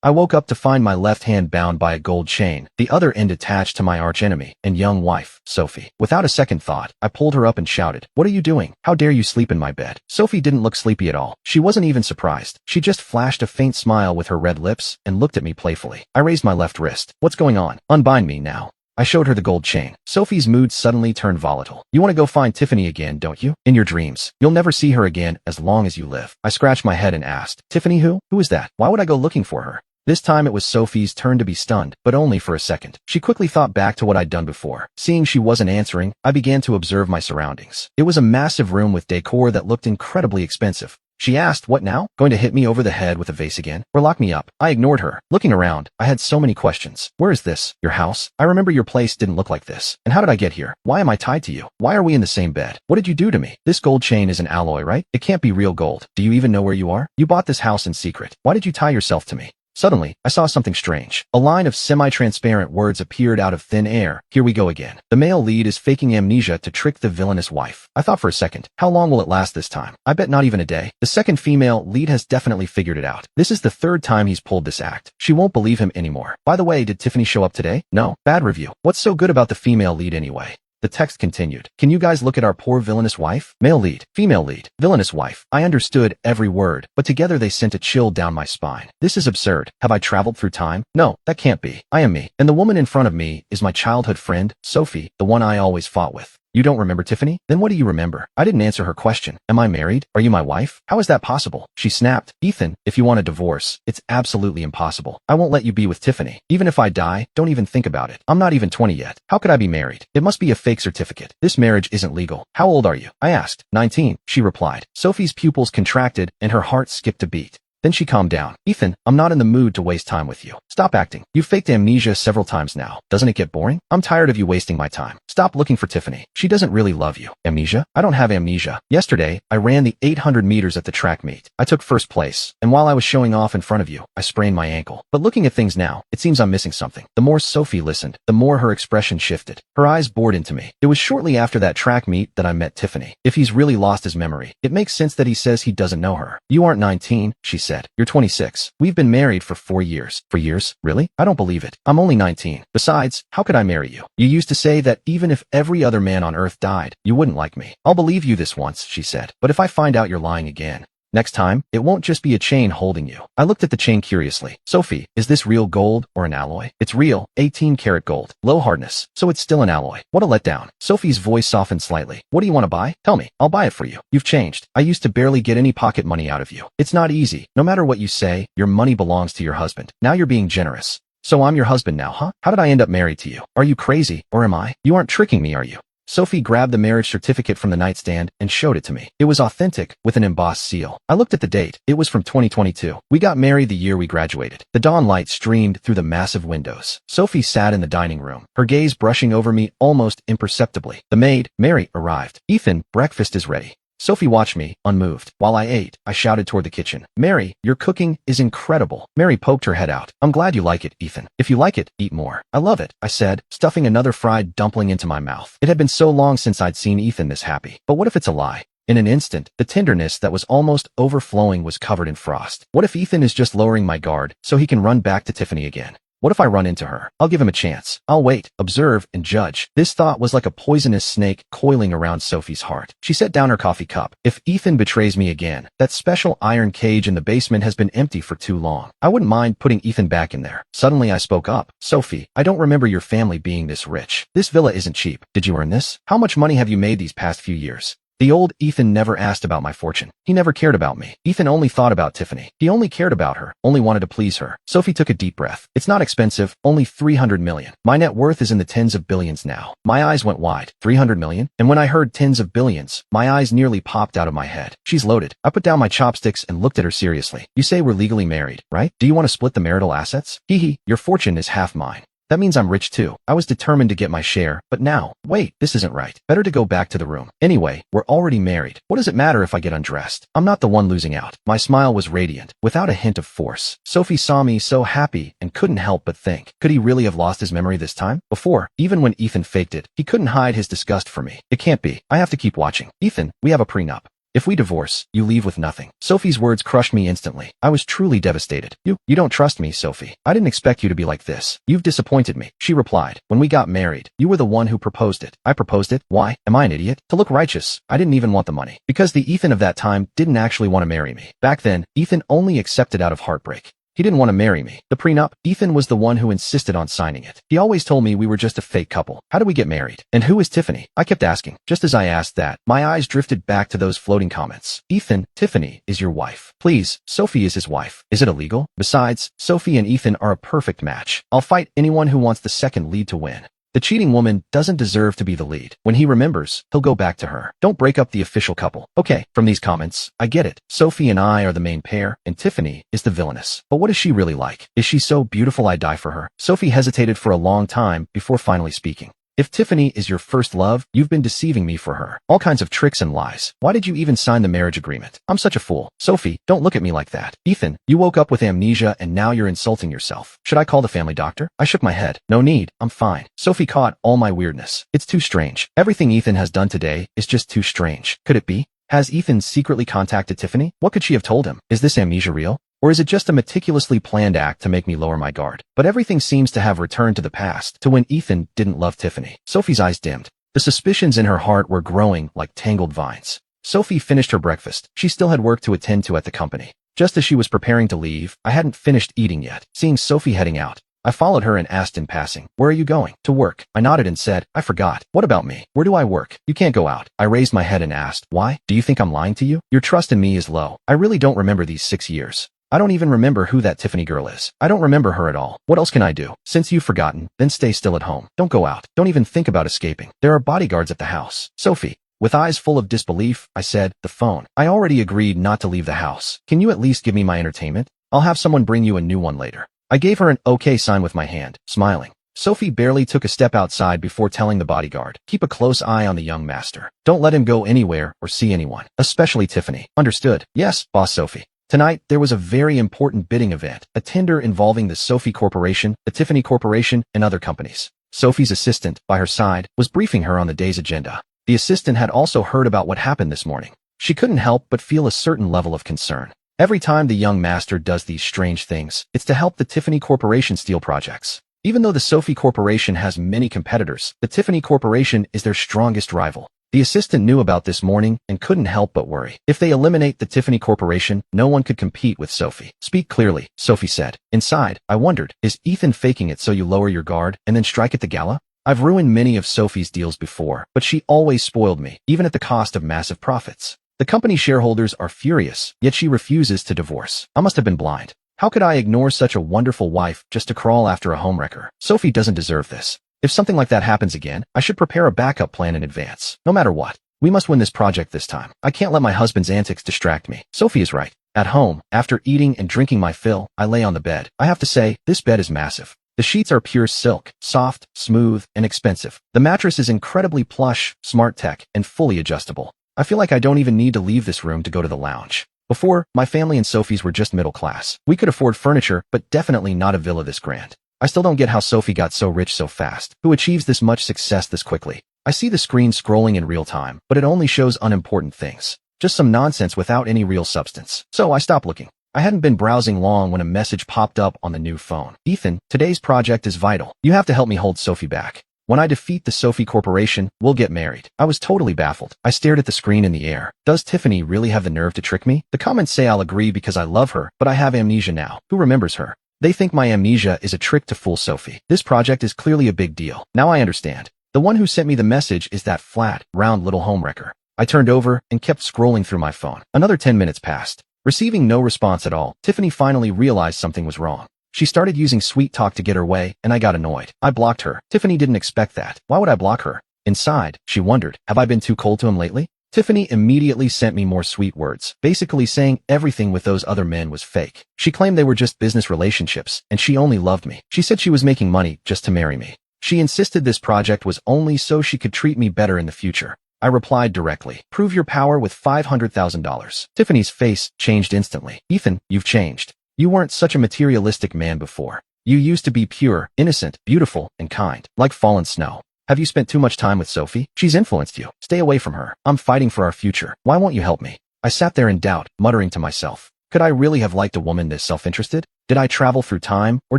I woke up to find my left hand bound by a gold chain, the other end attached to my archenemy and young wife, Sophie. Without a second thought, I pulled her up and shouted, "What are you doing? How dare you sleep in my bed?" Sophie didn't look sleepy at all. She wasn't even surprised. She just flashed a faint smile with her red lips and looked at me playfully. I raised my left wrist. "What's going on? Unbind me now." I showed her the gold chain. Sophie's mood suddenly turned volatile. "You want to go find Tiffany again, don't you? In your dreams. You'll never see her again as long as you live." I scratched my head and asked, "Tiffany who? Who is that? Why would I go looking for her?" This time it was Sophie's turn to be stunned, but only for a second. She quickly thought back to what I'd done before. Seeing she wasn't answering, I began to observe my surroundings. It was a massive room with decor that looked incredibly expensive. She asked, "What now? Going to hit me over the head with a vase again? Or lock me up?" I ignored her. Looking around, I had so many questions. "Where is this? Your house? I remember your place didn't look like this. And how did I get here? Why am I tied to you? Why are we in the same bed? What did you do to me? This gold chain is an alloy, right? It can't be real gold. Do you even know where you are? You bought this house in secret. Why did you tie yourself to me?" Suddenly, I saw something strange. A line of semi-transparent words appeared out of thin air. "Here we go again. The male lead is faking amnesia to trick the villainous wife." I thought for a second, how long will it last this time? I bet not even a day. The second female lead has definitely figured it out. This is the third time he's pulled this act. She won't believe him anymore. By the way, did Tiffany show up today? No. Bad review. What's so good about the female lead anyway? The text continued. "Can you guys look at our poor villainous wife? Male lead, female lead, villainous wife." I understood every word, but together they sent a chill down my spine. This is absurd. Have I traveled through time? No, that can't be. I am me. And the woman in front of me is my childhood friend, Sophie, the one I always fought with. "You don't remember Tiffany? Then what do you remember?" I didn't answer her question. "Am I married? Are you my wife? How is that possible?" She snapped. "Ethan, if you want a divorce, it's absolutely impossible. I won't let you be with Tiffany. Even if I die, don't even think about it. I'm not even 20 yet. How could I be married? It must be a fake certificate. This marriage isn't legal." "How old are you?" I asked. 19, she replied. Sophie's pupils contracted and her heart skipped a beat. Then she calmed down. "Ethan, I'm not in the mood to waste time with you. Stop acting. You've faked amnesia several times now. Doesn't it get boring? I'm tired of you wasting my time. Stop looking for Tiffany. She doesn't really love you." "Amnesia? I don't have amnesia. Yesterday, I ran the 800 meters at the track meet. I took first place, and while I was showing off in front of you, I sprained my ankle. But looking at things now, it seems I'm missing something." The more Sophie listened, the more her expression shifted. Her eyes bored into me. It was shortly after that track meet that I met Tiffany. If he's really lost his memory, it makes sense that he says he doesn't know her. "You aren't 19, she said. "You're 26. We've been married for 4 years. 4 years? Really? I don't believe it. I'm only 19. Besides, how could I marry you? You used to say that even if every other man on earth died, you wouldn't like me." "I'll believe you this once," she said. "But if I find out you're lying again, next time, it won't just be a chain holding you." I looked at the chain curiously. "Sophie, is this real gold or an alloy?" "It's real, 18-karat gold. Low hardness, so it's still an alloy." What a letdown. Sophie's voice softened slightly. "What do you want to buy? Tell me. I'll buy it for you. You've changed. I used to barely get any pocket money out of you. It's not easy. No matter what you say, your money belongs to your husband. Now you're being generous. So I'm your husband now, huh? How did I end up married to you? Are you crazy, or am I? You aren't tricking me, are you?" Sophie grabbed the marriage certificate from the nightstand and showed it to me. It was authentic, with an embossed seal. I looked at the date. It was from 2022. We got married the year we graduated. The dawn light streamed through the massive windows. Sophie sat in the dining room, her gaze brushing over me almost imperceptibly. The maid, Mary, arrived. "Ethan, breakfast is ready." Sophie watched me, unmoved. While I ate, I shouted toward the kitchen, "Mary, your cooking is incredible." Mary poked her head out. "I'm glad you like it, Ethan. If you like it, eat more." "I love it," I said, stuffing another fried dumpling into my mouth. It had been so long since I'd seen Ethan this happy. But what if it's a lie? In an instant, the tenderness that was almost overflowing was covered in frost. What if Ethan is just lowering my guard so he can run back to Tiffany again? What if I run into her? I'll give him a chance. I'll wait, observe, and judge. This thought was like a poisonous snake coiling around Sophie's heart. She set down her coffee cup. "If Ethan betrays me again, that special iron cage in the basement has been empty for too long. I wouldn't mind putting Ethan back in there." Suddenly I spoke up. "Sophie, I don't remember your family being this rich. This villa isn't cheap. Did you earn this? How much money have you made these past few years?" The old Ethan never asked about my fortune. He never cared about me. Ethan only thought about Tiffany. He only cared about her, only wanted to please her. Sophie took a deep breath. "It's not expensive, only 300 million. My net worth is in the tens of billions now." My eyes went wide. 300 million? And when I heard tens of billions, my eyes nearly popped out of my head. "She's loaded." I put down my chopsticks and looked at her seriously. "You say we're legally married, right? Do you want to split the marital assets?" "Hee hee, your fortune is half mine." That means I'm rich too. I was determined to get my share, but now, wait, this isn't right. Better to go back to the room. Anyway, we're already married. What does it matter if I get undressed? I'm not the one losing out. My smile was radiant, without a hint of force. Sophie saw me so happy and couldn't help but think, could he really have lost his memory this time? Before, even when Ethan faked it, he couldn't hide his disgust for me. It can't be. I have to keep watching. "Ethan, we have a prenup." If we divorce, you leave with nothing. Sophie's words crushed me instantly. I was truly devastated. You don't trust me, Sophie. I didn't expect you to be like this. You've disappointed me. She replied. When we got married, you were the one who proposed it. I proposed it? Why? Am I an idiot? To look righteous. I didn't even want the money. Because the Ethan of that time didn't actually want to marry me. Back then, Ethan only accepted out of heartbreak. He didn't want to marry me. The prenup, Ethan was the one who insisted on signing it. He always told me we were just a fake couple. How do we get married? And who is Tiffany? I kept asking. Just as I asked that, my eyes drifted back to those floating comments. Ethan, Tiffany is your wife. Please, Sophie is his wife. Is it illegal? Besides, Sophie and Ethan are a perfect match. I'll fight anyone who wants the second lead to win. The cheating woman doesn't deserve to be the lead. When he remembers, he'll go back to her. Don't break up the official couple. Okay, from these comments, I get it. Sophie and I are the main pair, and Tiffany is the villainess. But what is she really like? Is she so beautiful I'd die for her? Sophie hesitated for a long time before finally speaking. If Tiffany is your first love, you've been deceiving me for her. All kinds of tricks and lies. Why did you even sign the marriage agreement? I'm such a fool. Sophie, don't look at me like that. Ethan, you woke up with amnesia and now you're insulting yourself. Should I call the family doctor? I shook my head. No need. I'm fine. Sophie caught all my weirdness. It's too strange. Everything Ethan has done today is just too strange. Could it be? Has Ethan secretly contacted Tiffany? What could she have told him? Is this amnesia real? Or is it just a meticulously planned act to make me lower my guard? But everything seems to have returned to the past, to when Ethan didn't love Tiffany. Sophie's eyes dimmed. The suspicions in her heart were growing like tangled vines. Sophie finished her breakfast. She still had work to attend to at the company. Just as she was preparing to leave, I hadn't finished eating yet. Seeing Sophie heading out, I followed her and asked in passing, "Where are you going?" "To work." I nodded and said, "I forgot. What about me? Where do I work?" "You can't go out." I raised my head and asked, "Why? Do you think I'm lying to you?" "Your trust in me is low. I really don't remember these 6 years. I don't even remember who that Tiffany girl is. I don't remember her at all. What else can I do? Since you've forgotten, then stay still at home. Don't go out. Don't even think about escaping. There are bodyguards at the house." "Sophie." With eyes full of disbelief, I said, "The phone. I already agreed not to leave the house. Can you at least give me my entertainment? I'll have someone bring you a new one later." I gave her an okay sign with my hand, smiling. Sophie barely took a step outside before telling the bodyguard, "Keep a close eye on the young master. Don't let him go anywhere or see anyone, especially Tiffany." "Understood." "Yes, Boss Sophie." Tonight, there was a very important bidding event, a tender involving the Sophie Corporation, the Tiffany Corporation, and other companies. Sophie's assistant, by her side, was briefing her on the day's agenda. The assistant had also heard about what happened this morning. She couldn't help but feel a certain level of concern. Every time the young master does these strange things, it's to help the Tiffany Corporation steal projects. Even though the Sophie Corporation has many competitors, the Tiffany Corporation is their strongest rival. The assistant knew about this morning and couldn't help but worry. If they eliminate the Tiffany Corporation, no one could compete with Sophie. "Speak clearly," Sophie said. Inside, I wondered, is Ethan faking it so you lower your guard and then strike at the gala? I've ruined many of Sophie's deals before, but she always spoiled me, even at the cost of massive profits. The company shareholders are furious, yet she refuses to divorce. I must have been blind. How could I ignore such a wonderful wife just to crawl after a homewrecker? Sophie doesn't deserve this. If something like that happens again, I should prepare a backup plan in advance. No matter what, we must win this project this time. I can't let my husband's antics distract me. Sophie is right. At home, after eating and drinking my fill, I lay on the bed. I have to say, this bed is massive. The sheets are pure silk, soft, smooth, and expensive. The mattress is incredibly plush, smart tech, and fully adjustable. I feel like I don't even need to leave this room to go to the lounge. Before, my family and Sophie's were just middle class. We could afford furniture, but definitely not a villa this grand. I still don't get how Sophie got so rich so fast, who achieves this much success this quickly. I see the screen scrolling in real time, but it only shows unimportant things. Just some nonsense without any real substance. So I stopped looking. I hadn't been browsing long when a message popped up on the new phone. "Ethan, today's project is vital. You have to help me hold Sophie back. When I defeat the Sophie Corporation, we'll get married." I was totally baffled. I stared at the screen in the air. Does Tiffany really have the nerve to trick me? The comments say I'll agree because I love her, but I have amnesia now. Who remembers her? They think my amnesia is a trick to fool Sophie. This project is clearly a big deal. Now I understand. The one who sent me the message is that flat, round little homewrecker. I turned over and kept scrolling through my phone. Another 10 minutes passed. Receiving no response at all, Tiffany finally realized something was wrong. She started using sweet talk to get her way, and I got annoyed. I blocked her. Tiffany didn't expect that. Why would I block her? Inside, she wondered, have I been too cold to him lately? Tiffany immediately sent me more sweet words, basically saying everything with those other men was fake. She claimed they were just business relationships, and she only loved me. She said she was making money just to marry me. She insisted this project was only so she could treat me better in the future. I replied directly, "Prove your power with $500,000. Tiffany's face changed instantly. "Ethan, you've changed. You weren't such a materialistic man before. You used to be pure, innocent, beautiful, and kind, like fallen snow. Have you spent too much time with Sophie? She's influenced you. Stay away from her. I'm fighting for our future. Why won't you help me?" I sat there in doubt, muttering to myself. Could I really have liked a woman this self-interested? Did I travel through time, or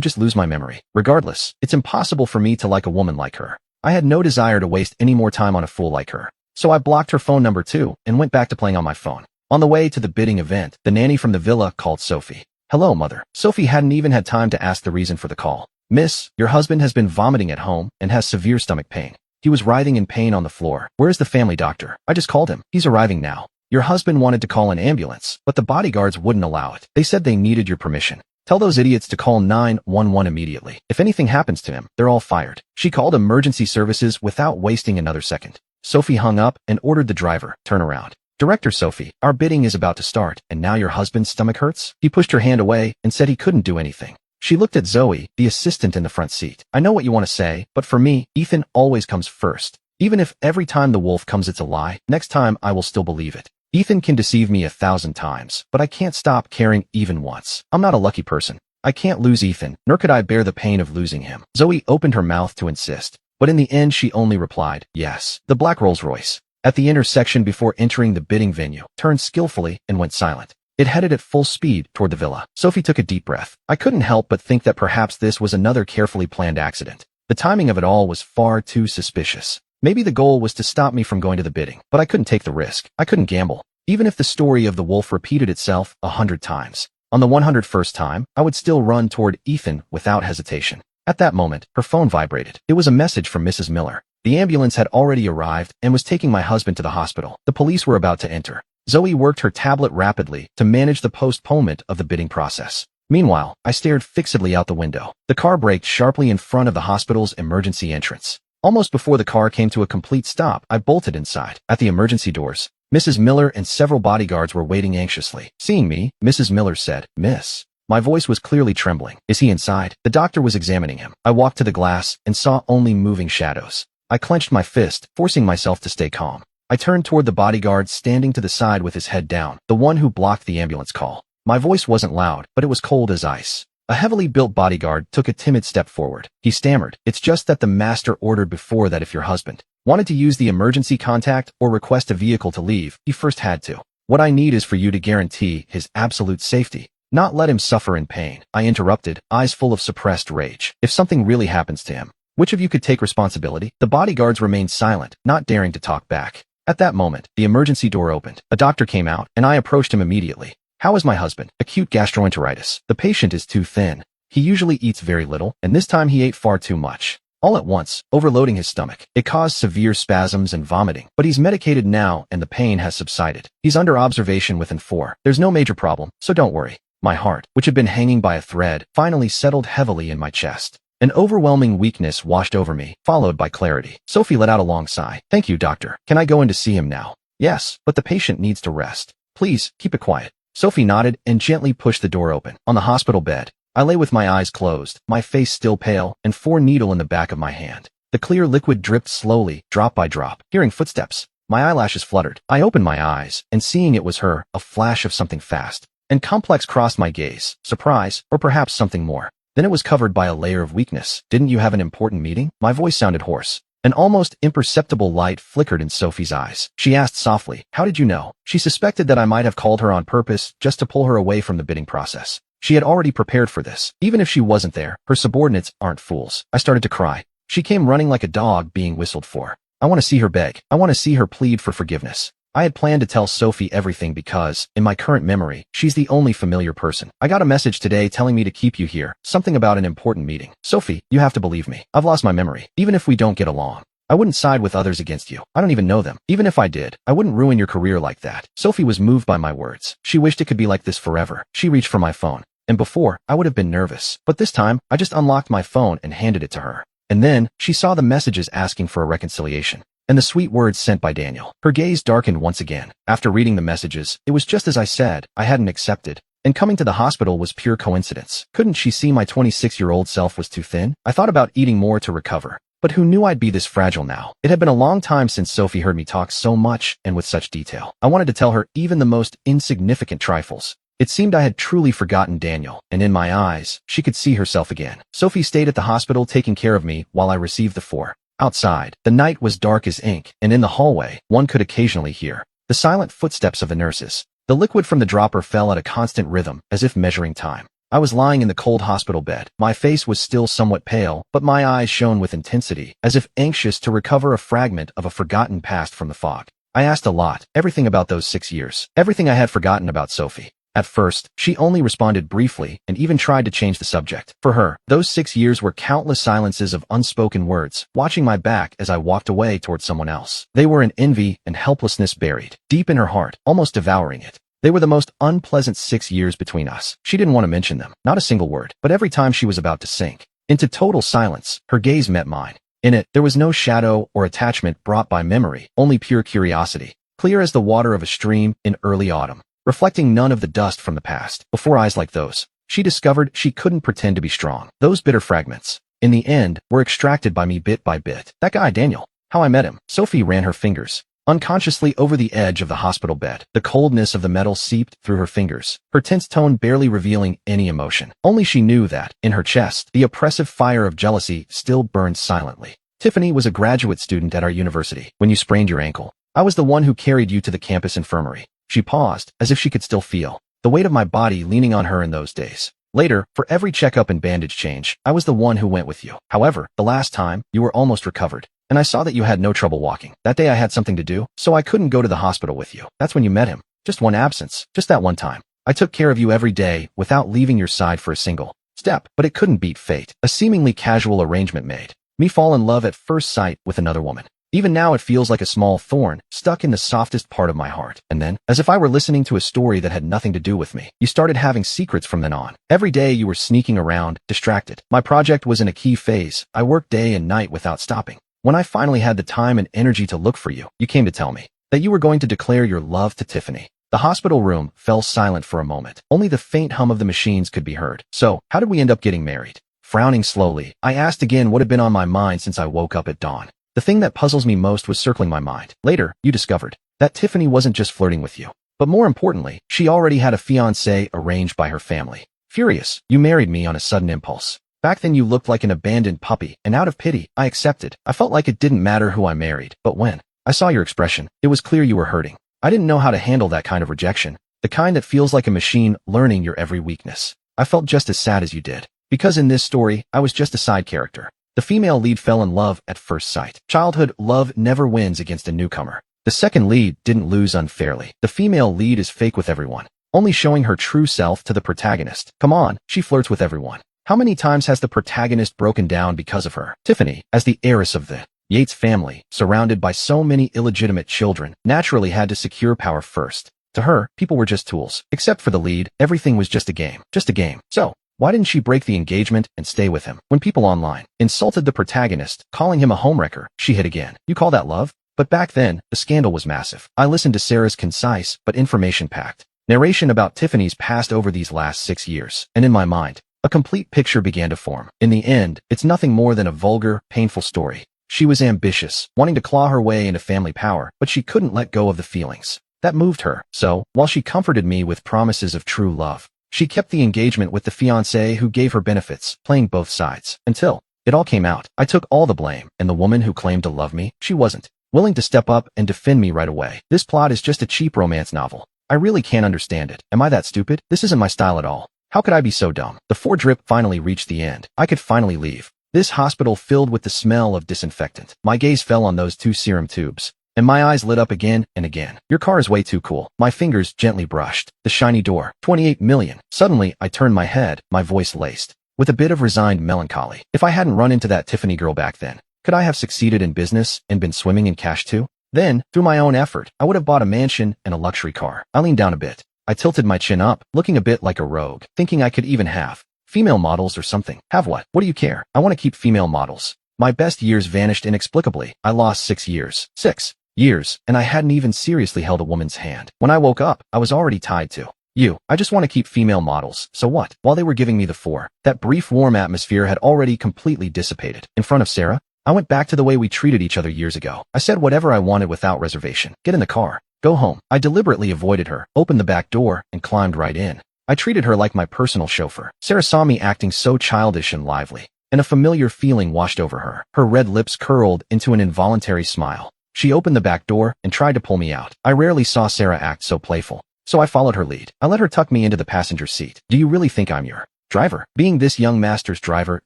just lose my memory? Regardless, it's impossible for me to like a woman like her. I had no desire to waste any more time on a fool like her. So I blocked her phone number too, and went back to playing on my phone. On the way to the bidding event, the nanny from the villa called Sophie. Hello, mother. Sophie hadn't even had time to ask the reason for the call. Miss, your husband has been vomiting at home and has severe stomach pain. He was writhing in pain on the floor. Where's the family doctor? I just called him. He's arriving now. Your husband wanted to call an ambulance, but the bodyguards wouldn't allow it. They said they needed your permission. Tell those idiots to call 911 immediately. If anything happens to him, they're all fired. She called emergency services without wasting another second. Sophie hung up and ordered the driver, turn around. Director Sophie, our bidding is about to start, and now your husband's stomach hurts? He pushed her hand away and said he couldn't do anything. She looked at Zoe, the assistant in the front seat. I know what you want to say, but for me, Ethan always comes first. Even if every time the wolf comes it's a lie, next time I will still believe it. Ethan can deceive me 1,000 times, but I can't stop caring even once. I'm not a lucky person. I can't lose Ethan, nor could I bear the pain of losing him. Zoe opened her mouth to insist, but in the end she only replied, yes. The black Rolls-Royce, at the intersection before entering the bidding venue, turned skillfully and went silent. It headed at full speed toward the villa. Sophie took a deep breath. I couldn't help but think that perhaps this was another carefully planned accident. The timing of it all was far too suspicious. Maybe the goal was to stop me from going to the bidding, but I couldn't take the risk. I couldn't gamble. Even if the story of the wolf repeated itself 100 times. On the 101st time, I would still run toward Ethan without hesitation. At that moment, her phone vibrated. It was a message from Mrs. Miller. The ambulance had already arrived and was taking my husband to the hospital. The police were about to enter. Zoe worked her tablet rapidly to manage the postponement of the bidding process. Meanwhile, I stared fixedly out the window. The car braked sharply in front of the hospital's emergency entrance. Almost before the car came to a complete stop, I bolted inside. At the emergency doors, Mrs. Miller and several bodyguards were waiting anxiously. Seeing me, Mrs. Miller said, Miss. My voice was clearly trembling. Is he inside? The doctor was examining him. I walked to the glass and saw only moving shadows. I clenched my fist, forcing myself to stay calm. I turned toward the bodyguard standing to the side with his head down, the one who blocked the ambulance call. My voice wasn't loud, but it was cold as ice. A heavily built bodyguard took a timid step forward. He stammered, It's just that the master ordered before that if your husband wanted to use the emergency contact or request a vehicle to leave, he first had to. What I need is for you to guarantee his absolute safety, not let him suffer in pain. I interrupted, eyes full of suppressed rage. If something really happens to him, which of you could take responsibility? The bodyguards remained silent, not daring to talk back. At that moment, the emergency door opened. A doctor came out, and I approached him immediately. How is my husband? Acute gastroenteritis. The patient is too thin. He usually eats very little, and this time he ate far too much. All at once, overloading his stomach. It caused severe spasms and vomiting, but he's medicated now and the pain has subsided. He's under observation within 4. There's no major problem, so don't worry. My heart, which had been hanging by a thread, finally settled heavily in my chest. An overwhelming weakness washed over me, followed by clarity. Sophie let out a long sigh. Thank you, doctor. Can I go in to see him now? Yes, but the patient needs to rest. Please, keep it quiet. Sophie nodded and gently pushed the door open. On the hospital bed, I lay with my eyes closed, my face still pale, and 4 needle in the back of my hand. The clear liquid dripped slowly, drop by drop. Hearing footsteps, my eyelashes fluttered. I opened my eyes, and seeing it was her, a flash of something fast and complex crossed my gaze. Surprise, or perhaps something more. Then it was covered by a layer of weakness. Didn't you have an important meeting? My voice sounded hoarse. An almost imperceptible light flickered in Sophie's eyes. She asked softly, How did you know? She suspected that I might have called her on purpose just to pull her away from the bidding process. She had already prepared for this. Even if she wasn't there, her subordinates aren't fools. I started to cry. She came running like a dog being whistled for. I want to see her beg. I want to see her plead for forgiveness. I had planned to tell Sophie everything because, in my current memory, she's the only familiar person. I got a message today telling me to keep you here, something about an important meeting. Sophie, you have to believe me. I've lost my memory. Even if we don't get along, I wouldn't side with others against you. I don't even know them. Even if I did, I wouldn't ruin your career like that. Sophie was moved by my words. She wished it could be like this forever. She reached for my phone. And before, I would have been nervous. But this time, I just unlocked my phone and handed it to her. And then, she saw the messages asking for a reconciliation. And the sweet words sent by Daniel. Her gaze darkened once again. After reading the messages, it was just as I said. I hadn't accepted. And coming to the hospital was pure coincidence. Couldn't she see my 26-year-old self was too thin? I thought about eating more to recover. But who knew I'd be this fragile now? It had been a long time since Sophie heard me talk so much and with such detail. I wanted to tell her even the most insignificant trifles. It seemed I had truly forgotten Daniel, and in my eyes, she could see herself again. Sophie stayed at the hospital taking care of me while I received the 4. Outside, the night was dark as ink, and in the hallway, one could occasionally hear the silent footsteps of the nurses. The liquid from the dropper fell at a constant rhythm, as if measuring time. I was lying in the cold hospital bed. My face was still somewhat pale, but my eyes shone with intensity, as if anxious to recover a fragment of a forgotten past from the fog. I asked a lot, everything about those 6 years, everything I had forgotten about Sophie. At first, she only responded briefly and even tried to change the subject. For her, those 6 years were countless silences of unspoken words, watching my back as I walked away towards someone else. They were in envy and helplessness buried deep in her heart, almost devouring it. They were the most unpleasant 6 years between us. She didn't want to mention them, not a single word, but every time she was about to sink into total silence, her gaze met mine. In it, there was no shadow or attachment brought by memory, only pure curiosity, clear as the water of a stream in early autumn, reflecting none of the dust from the past. Before eyes like those, she discovered she couldn't pretend to be strong. Those bitter fragments, in the end, were extracted by me bit by bit. That guy, Daniel, how I met him. Sophie ran her fingers unconsciously over the edge of the hospital bed. The coldness of the metal seeped through her fingers, her tense tone barely revealing any emotion. Only she knew that, in her chest, the oppressive fire of jealousy still burned silently. Tiffany was a graduate student at our university. When you sprained your ankle, I was the one who carried you to the campus infirmary. She paused, as if she could still feel the weight of my body leaning on her in those days. Later, for every checkup and bandage change, I was the one who went with you. However, the last time, you were almost recovered, and I saw that you had no trouble walking. That day I had something to do, so I couldn't go to the hospital with you. That's when you met him. Just one absence. Just that one time. I took care of you every day without leaving your side for a single step, but it couldn't beat fate. A seemingly casual arrangement made me fall in love at first sight with another woman. Even now it feels like a small thorn stuck in the softest part of my heart. And then, as if I were listening to a story that had nothing to do with me, you started having secrets from then on. Every day you were sneaking around, distracted. My project was in a key phase. I worked day and night without stopping. When I finally had the time and energy to look for you, you came to tell me that you were going to declare your love to Tiffany. The hospital room fell silent for a moment. Only the faint hum of the machines could be heard. So, how did we end up getting married? Frowning slowly, I asked again what had been on my mind since I woke up at dawn. The thing that puzzles me most was circling my mind. Later, you discovered that Tiffany wasn't just flirting with you, but more importantly, she already had a fiancé arranged by her family. Furious, you married me on a sudden impulse. Back then you looked like an abandoned puppy, and out of pity, I accepted. I felt like it didn't matter who I married, but when I saw your expression, it was clear you were hurting. I didn't know how to handle that kind of rejection, the kind that feels like a machine learning your every weakness. I felt just as sad as you did, because in this story, I was just a side character. The female lead fell in love at first sight. Childhood love never wins against a newcomer. The second lead didn't lose unfairly. The female lead is fake with everyone, only showing her true self to the protagonist. Come on, she flirts with everyone. How many times has the protagonist broken down because of her? Tiffany, as the heiress of the Yates family, surrounded by so many illegitimate children, naturally had to secure power first. To her, people were just tools. Except for the lead, everything was just a game. Just a game. So, why didn't she break the engagement and stay with him? When people online insulted the protagonist, calling him a homewrecker, she hit again. You call that love? But back then, the scandal was massive. I listened to Sarah's concise but information-packed narration about Tiffany's past over these last 6 years, and in my mind, a complete picture began to form. In the end, it's nothing more than a vulgar, painful story. She was ambitious, wanting to claw her way into family power, but she couldn't let go of the feelings that moved her. So, while she comforted me with promises of true love, she kept the engagement with the fiancé who gave her benefits, playing both sides, until it all came out. I took all the blame, and the woman who claimed to love me, she wasn't willing to step up and defend me right away. This plot is just a cheap romance novel. I really can't understand it. Am I that stupid? This isn't my style at all. How could I be so dumb? The 4-drip finally reached the end. I could finally leave this hospital filled with the smell of disinfectant. My gaze fell on those 2 serum tubes, and my eyes lit up again and again. Your car is way too cool. My fingers gently brushed the shiny door. 28 million. Suddenly, I turned my head, my voice laced with a bit of resigned melancholy. If I hadn't run into that Tiffany girl back then, could I have succeeded in business and been swimming in cash too? Then, through my own effort, I would have bought a mansion and a luxury car. I leaned down a bit. I tilted my chin up, looking a bit like a rogue, thinking I could even have female models or something. Have what? What do you care? I want to keep female models. My best years vanished inexplicably. I lost 6 years. 6 years, and I hadn't even seriously held a woman's hand. When I woke up, I was already tied to you. I just want to keep female models. So what? While they were giving me the 4, that brief warm atmosphere had already completely dissipated. In front of Sarah, I went back to the way we treated each other years ago. I said whatever I wanted without reservation. Get in the car. Go home. I deliberately avoided her, opened the back door, and climbed right in. I treated her like my personal chauffeur. Sarah saw me acting so childish and lively, and a familiar feeling washed over her. Her red lips curled into an involuntary smile. She opened the back door and tried to pull me out. I rarely saw Sarah act so playful. so I followed her lead. I let her tuck me into the passenger seat. Do you really think I'm your driver? Being this young master's driver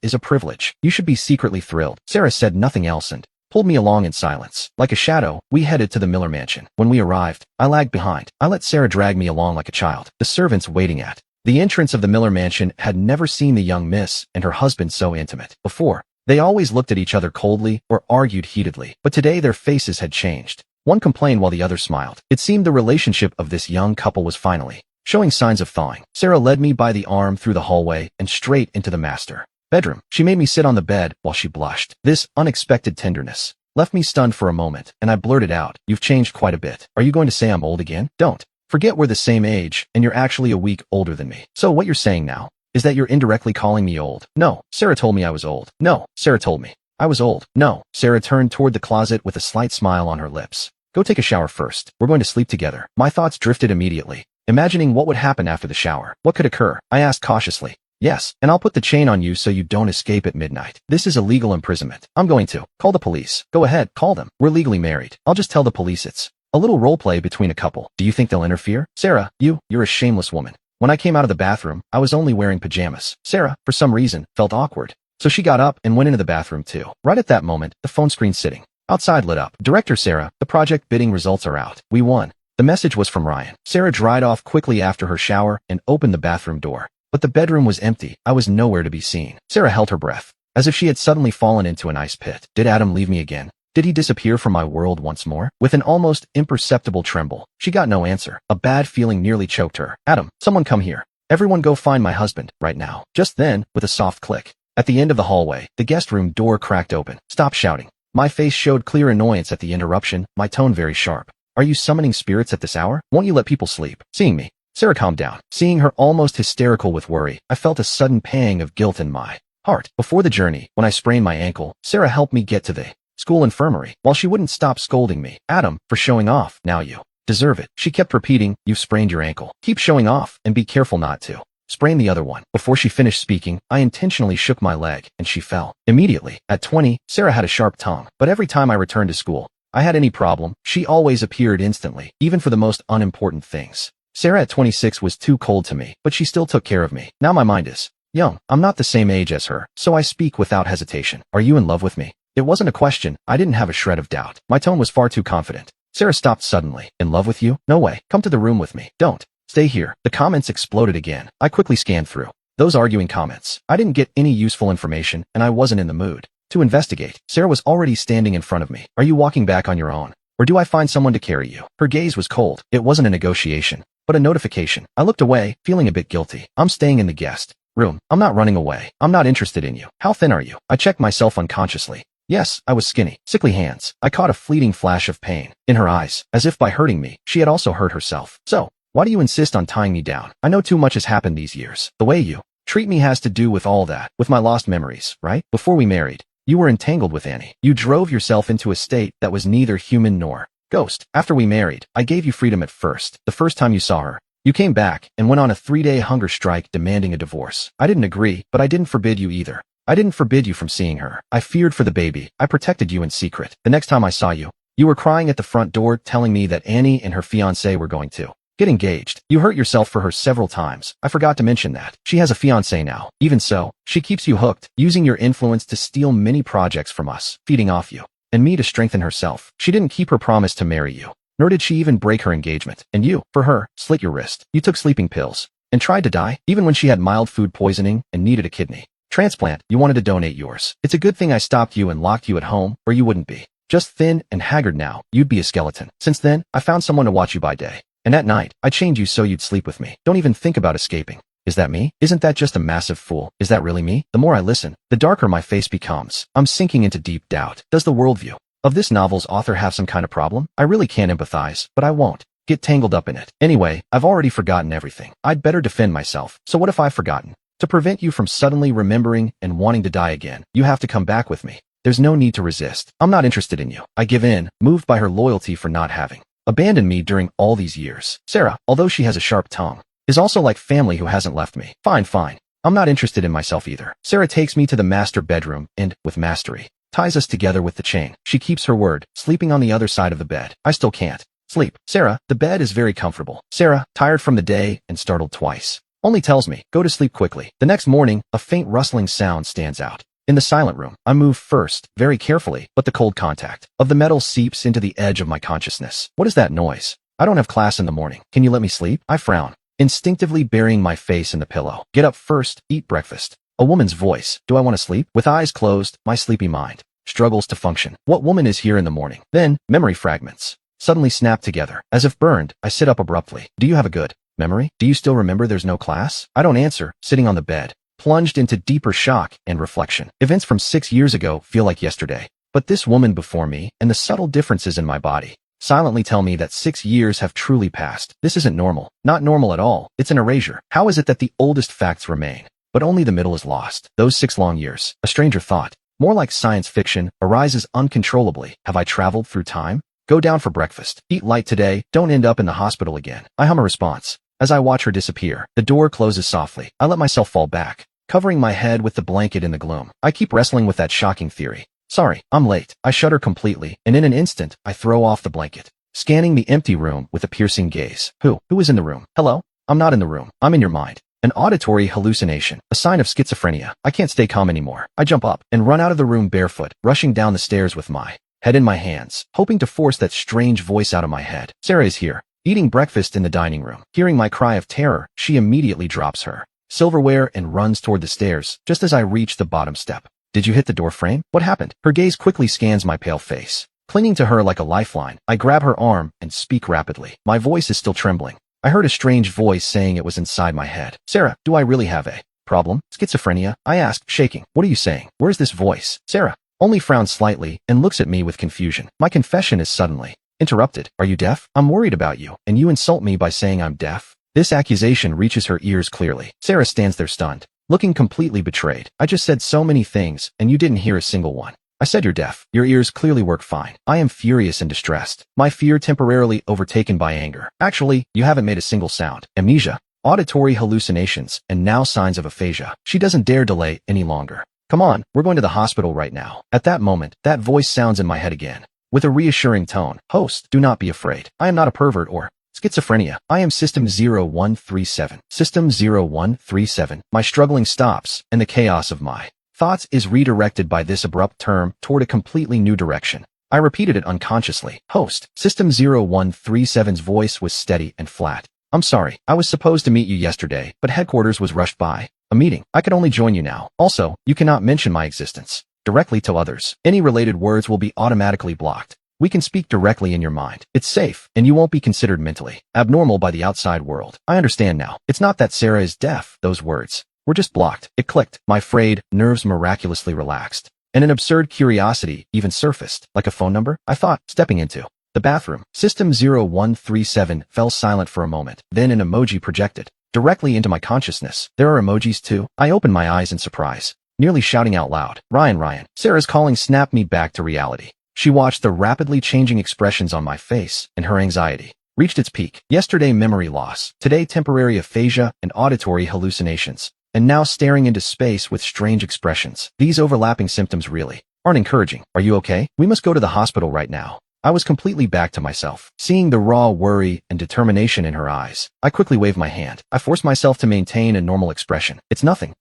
is a privilege. You should be secretly thrilled. Sarah said nothing else and pulled me along in silence. Like a shadow, we headed to the Miller mansion. When we arrived, I lagged behind. I let Sarah drag me along like a child. The servants waiting at the entrance of the Miller mansion had never seen the young miss and her husband so intimate before. They always looked at each other coldly or argued heatedly, but today their faces had changed. One complained while the other smiled. It seemed the relationship of this young couple was finally showing signs of thawing. Sarah led me by the arm through the hallway and straight into the master bedroom. She made me sit on the bed while she blushed. This unexpected tenderness left me stunned for a moment, and I blurted out, "You've changed quite a bit. Are you going to say I'm old again?" "Don't forget we're the same age, and you're actually a week older than me. So what you're saying now is that you're indirectly calling me old." "No, Sarah told me I was old." "No, Sarah told me I was old." "No." Sarah turned toward the closet with a slight smile on her lips. "Go take a shower first. We're going to sleep together." My thoughts drifted immediately, imagining what would happen after the shower. What could occur? I asked cautiously. "Yes, and I'll put the chain on you so you don't escape at midnight. This is illegal imprisonment." "I'm going to call the police." "Go ahead, call them. We're legally married. I'll just tell the police it's a little role play between a couple. Do you think they'll interfere?" "Sarah, you're a shameless woman. When I came out of the bathroom, I was only wearing pajamas." Sarah, for some reason, felt awkward. So she got up and went into the bathroom too. Right at that moment, the phone screen sitting outside lit up. "Director Sarah, the project bidding results are out. We won." The message was from Ryan. Sarah dried off quickly after her shower and opened the bathroom door. But the bedroom was empty. I was nowhere to be seen. Sarah held her breath, as if she had suddenly fallen into an ice pit. Did Adam leave me again? Did he disappear from my world once more? With an almost imperceptible tremble, she got no answer. A bad feeling nearly choked her. "Adam, someone come here. Everyone go find my husband, right now." Just then, with a soft click, at the end of the hallway, the guest room door cracked open. "Stop shouting." My face showed clear annoyance at the interruption, my tone very sharp. "Are you summoning spirits at this hour? Won't you let people sleep?" Seeing me, Sarah calmed down. Seeing her almost hysterical with worry, I felt a sudden pang of guilt in my heart. Before the journey, when I sprained my ankle, Sarah helped me get to the school infirmary, while she wouldn't stop scolding me. "Adam, for showing off. Now you deserve it." She kept repeating, "You've sprained your ankle. Keep showing off, and be careful not to sprain the other one." Before she finished speaking, I intentionally shook my leg, and she fell. Immediately. At 20, Sarah had a sharp tongue, but every time I returned to school, I had any problem, she always appeared instantly, even for the most unimportant things. Sarah at 26 was too cold to me, but she still took care of me. Now my mind is young. I'm not the same age as her, so I speak without hesitation. "Are you in love with me?" It wasn't a question. I didn't have a shred of doubt. My tone was far too confident. Sarah stopped suddenly. "In love with you? No way. Come to the room with me. Don't stay here." The comments exploded again. I quickly scanned through those arguing comments. I didn't get any useful information, and I wasn't in the mood to investigate. Sarah was already standing in front of me. "Are you walking back on your own? Or do I find someone to carry you?" Her gaze was cold. It wasn't a negotiation, but a notification. I looked away, feeling a bit guilty. "I'm staying in the guest room. I'm not running away. I'm not interested in you. How thin are you?" I checked myself unconsciously. Yes, I was skinny. Sickly hands. I caught a fleeting flash of pain in her eyes, as if by hurting me, she had also hurt herself. "So, why do you insist on tying me down? I know too much has happened these years. The way you treat me has to do with all that, with my lost memories, right? Before we married, you were entangled with Annie. You drove yourself into a state that was neither human nor ghost. After we married, I gave you freedom at first. The first time you saw her, you came back and went on a 3-day hunger strike demanding a divorce. I didn't agree, but I didn't forbid you either. I didn't forbid you from seeing her. I feared for the baby. I protected you in secret. The next time I saw you, you were crying at the front door telling me that Annie and her fiancé were going to get engaged. You hurt yourself for her several times. I forgot to mention that. She has a fiancé now. Even so, she keeps you hooked, using your influence to steal many projects from us, feeding off you and me to strengthen herself. She didn't keep her promise to marry you, nor did she even break her engagement. And you, for her, slit your wrist. You took sleeping pills and tried to die, even when she had mild food poisoning and needed a kidney transplant. You wanted to donate yours. It's a good thing I stopped you and locked you at home, or you wouldn't be just thin and haggard now. You'd be a skeleton. Since then, I found someone to watch you by day, and at night, I chained you so you'd sleep with me. Don't even think about escaping. Is that me? Isn't that just a massive fool? Is that really me? The more I listen, the darker my face becomes. I'm sinking into deep doubt. Does the worldview of this novel's author have some kind of problem? I really can't empathize, but I won't get tangled up in it. Anyway, I've already forgotten everything. I'd better defend myself. So what if I've forgotten? To prevent you from suddenly remembering and wanting to die again, you have to come back with me. There's no need to resist. I'm not interested in you. I give in, moved by her loyalty for not having abandoned me during all these years. Sarah, although she has a sharp tongue, is also like family who hasn't left me. Fine. I'm not interested in myself either. Sarah takes me to the master bedroom and, with mastery, ties us together with the chain. She keeps her word, sleeping on the other side of the bed. I still can't Sleep. Sarah, the bed is very comfortable. Sarah, tired from the day and startled twice. Only tells me, go to sleep quickly. The next morning, a faint rustling sound stands out. In the silent room, I move first, very carefully, but the cold contact of the metal seeps into the edge of my consciousness. What is that noise? I don't have class in the morning. Can you let me sleep? I frown, instinctively burying my face in the pillow. Get up first, eat breakfast. A woman's voice. Do I want to sleep? With eyes closed, my sleepy mind struggles to function. What woman is here in the morning? Then, memory fragments suddenly snap together. As if burned, I sit up abruptly. Do you have a good memory? Do you still remember there's no class? I don't answer, sitting on the bed, plunged into deeper shock and reflection. Events from 6 years ago feel like yesterday. But this woman before me, and the subtle differences in my body, silently tell me that 6 years have truly passed. This isn't normal. Not normal at all. It's an erasure. How is it that the oldest facts remain, but only the middle is lost? Those 6 long years, a stranger thought, more like science fiction, arises uncontrollably. Have I traveled through time? Go down for breakfast. Eat light today. Don't end up in the hospital again. I hum a response. As I watch her disappear, the door closes softly. I let myself fall back, covering my head with the blanket in the gloom. I keep wrestling with that shocking theory. Sorry, I'm late. I shudder completely, and in an instant, I throw off the blanket, scanning the empty room with a piercing gaze. Who is in the room? Hello? I'm not in the room. I'm in your mind. An auditory hallucination, a sign of schizophrenia. I can't stay calm anymore. I jump up and run out of the room barefoot, rushing down the stairs with my head in my hands, hoping to force that strange voice out of my head. Sarah is here, eating breakfast in the dining room. Hearing my cry of terror, she immediately drops her silverware and runs toward the stairs, just as I reach the bottom step. Did you hit the door frame? What happened? Her gaze quickly scans my pale face. Clinging to her like a lifeline, I grab her arm and speak rapidly. My voice is still trembling. I heard a strange voice saying it was inside my head. Sarah, do I really have a problem? Schizophrenia? I asked, shaking. What are you saying? Where's this voice? Sarah only frowns slightly and looks at me with confusion. My confession is suddenly interrupted. Are you deaf? I'm worried about you, and you insult me by saying I'm deaf? This accusation reaches her ears clearly. Sarah stands there stunned, looking completely betrayed. I just said so many things, and you didn't hear a single one. I said you're deaf. Your ears clearly work fine. I am furious and distressed, my fear temporarily overtaken by anger. Actually, you haven't made a single sound. Amnesia, auditory hallucinations, and now signs of aphasia. She doesn't dare delay any longer. Come on, we're going to the hospital right now. At that moment, that voice sounds in my head again, with a reassuring tone. Host, do not be afraid. I am not a pervert or schizophrenia. I am System 0137. System 0137. My struggling stops, and the chaos of my thoughts is redirected by this abrupt term toward a completely new direction. I repeated it unconsciously. Host. System 0137's voice was steady and flat. I'm sorry. I was supposed to meet you yesterday, but headquarters was rushed by a meeting. I could only join you now. Also, you cannot mention my existence directly to others. Any related words will be automatically blocked. We can speak directly in your mind. It's safe, and you won't be considered mentally abnormal by the outside world. I understand now. It's not that Sarah is deaf. Those words were just blocked. It clicked. My frayed nerves miraculously relaxed, and an absurd curiosity even surfaced. Like a phone number? I thought, stepping into the bathroom. System 0137 fell silent for a moment. Then an emoji projected directly into my consciousness. There are emojis too? I opened my eyes in surprise, nearly shouting out loud. Ryan. Sarah's calling snapped me back to reality. She watched the rapidly changing expressions on my face, and her anxiety reached its peak. Yesterday, memory loss. Today, temporary aphasia and auditory hallucinations. And now staring into space with strange expressions. These overlapping symptoms really aren't encouraging. Are you okay? We must go to the hospital right now. I was completely back to myself, seeing the raw worry and determination in her eyes. I quickly waved my hand. I forced myself to maintain a normal expression. It's nothing.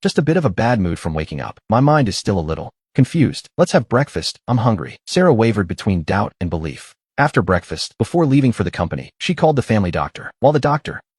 Just a bit of a bad mood from waking up. My mind is still a little confused. Let's have breakfast. I'm hungry. Sarah wavered between doubt and belief. After breakfast, before leaving for the company, she called the family doctor.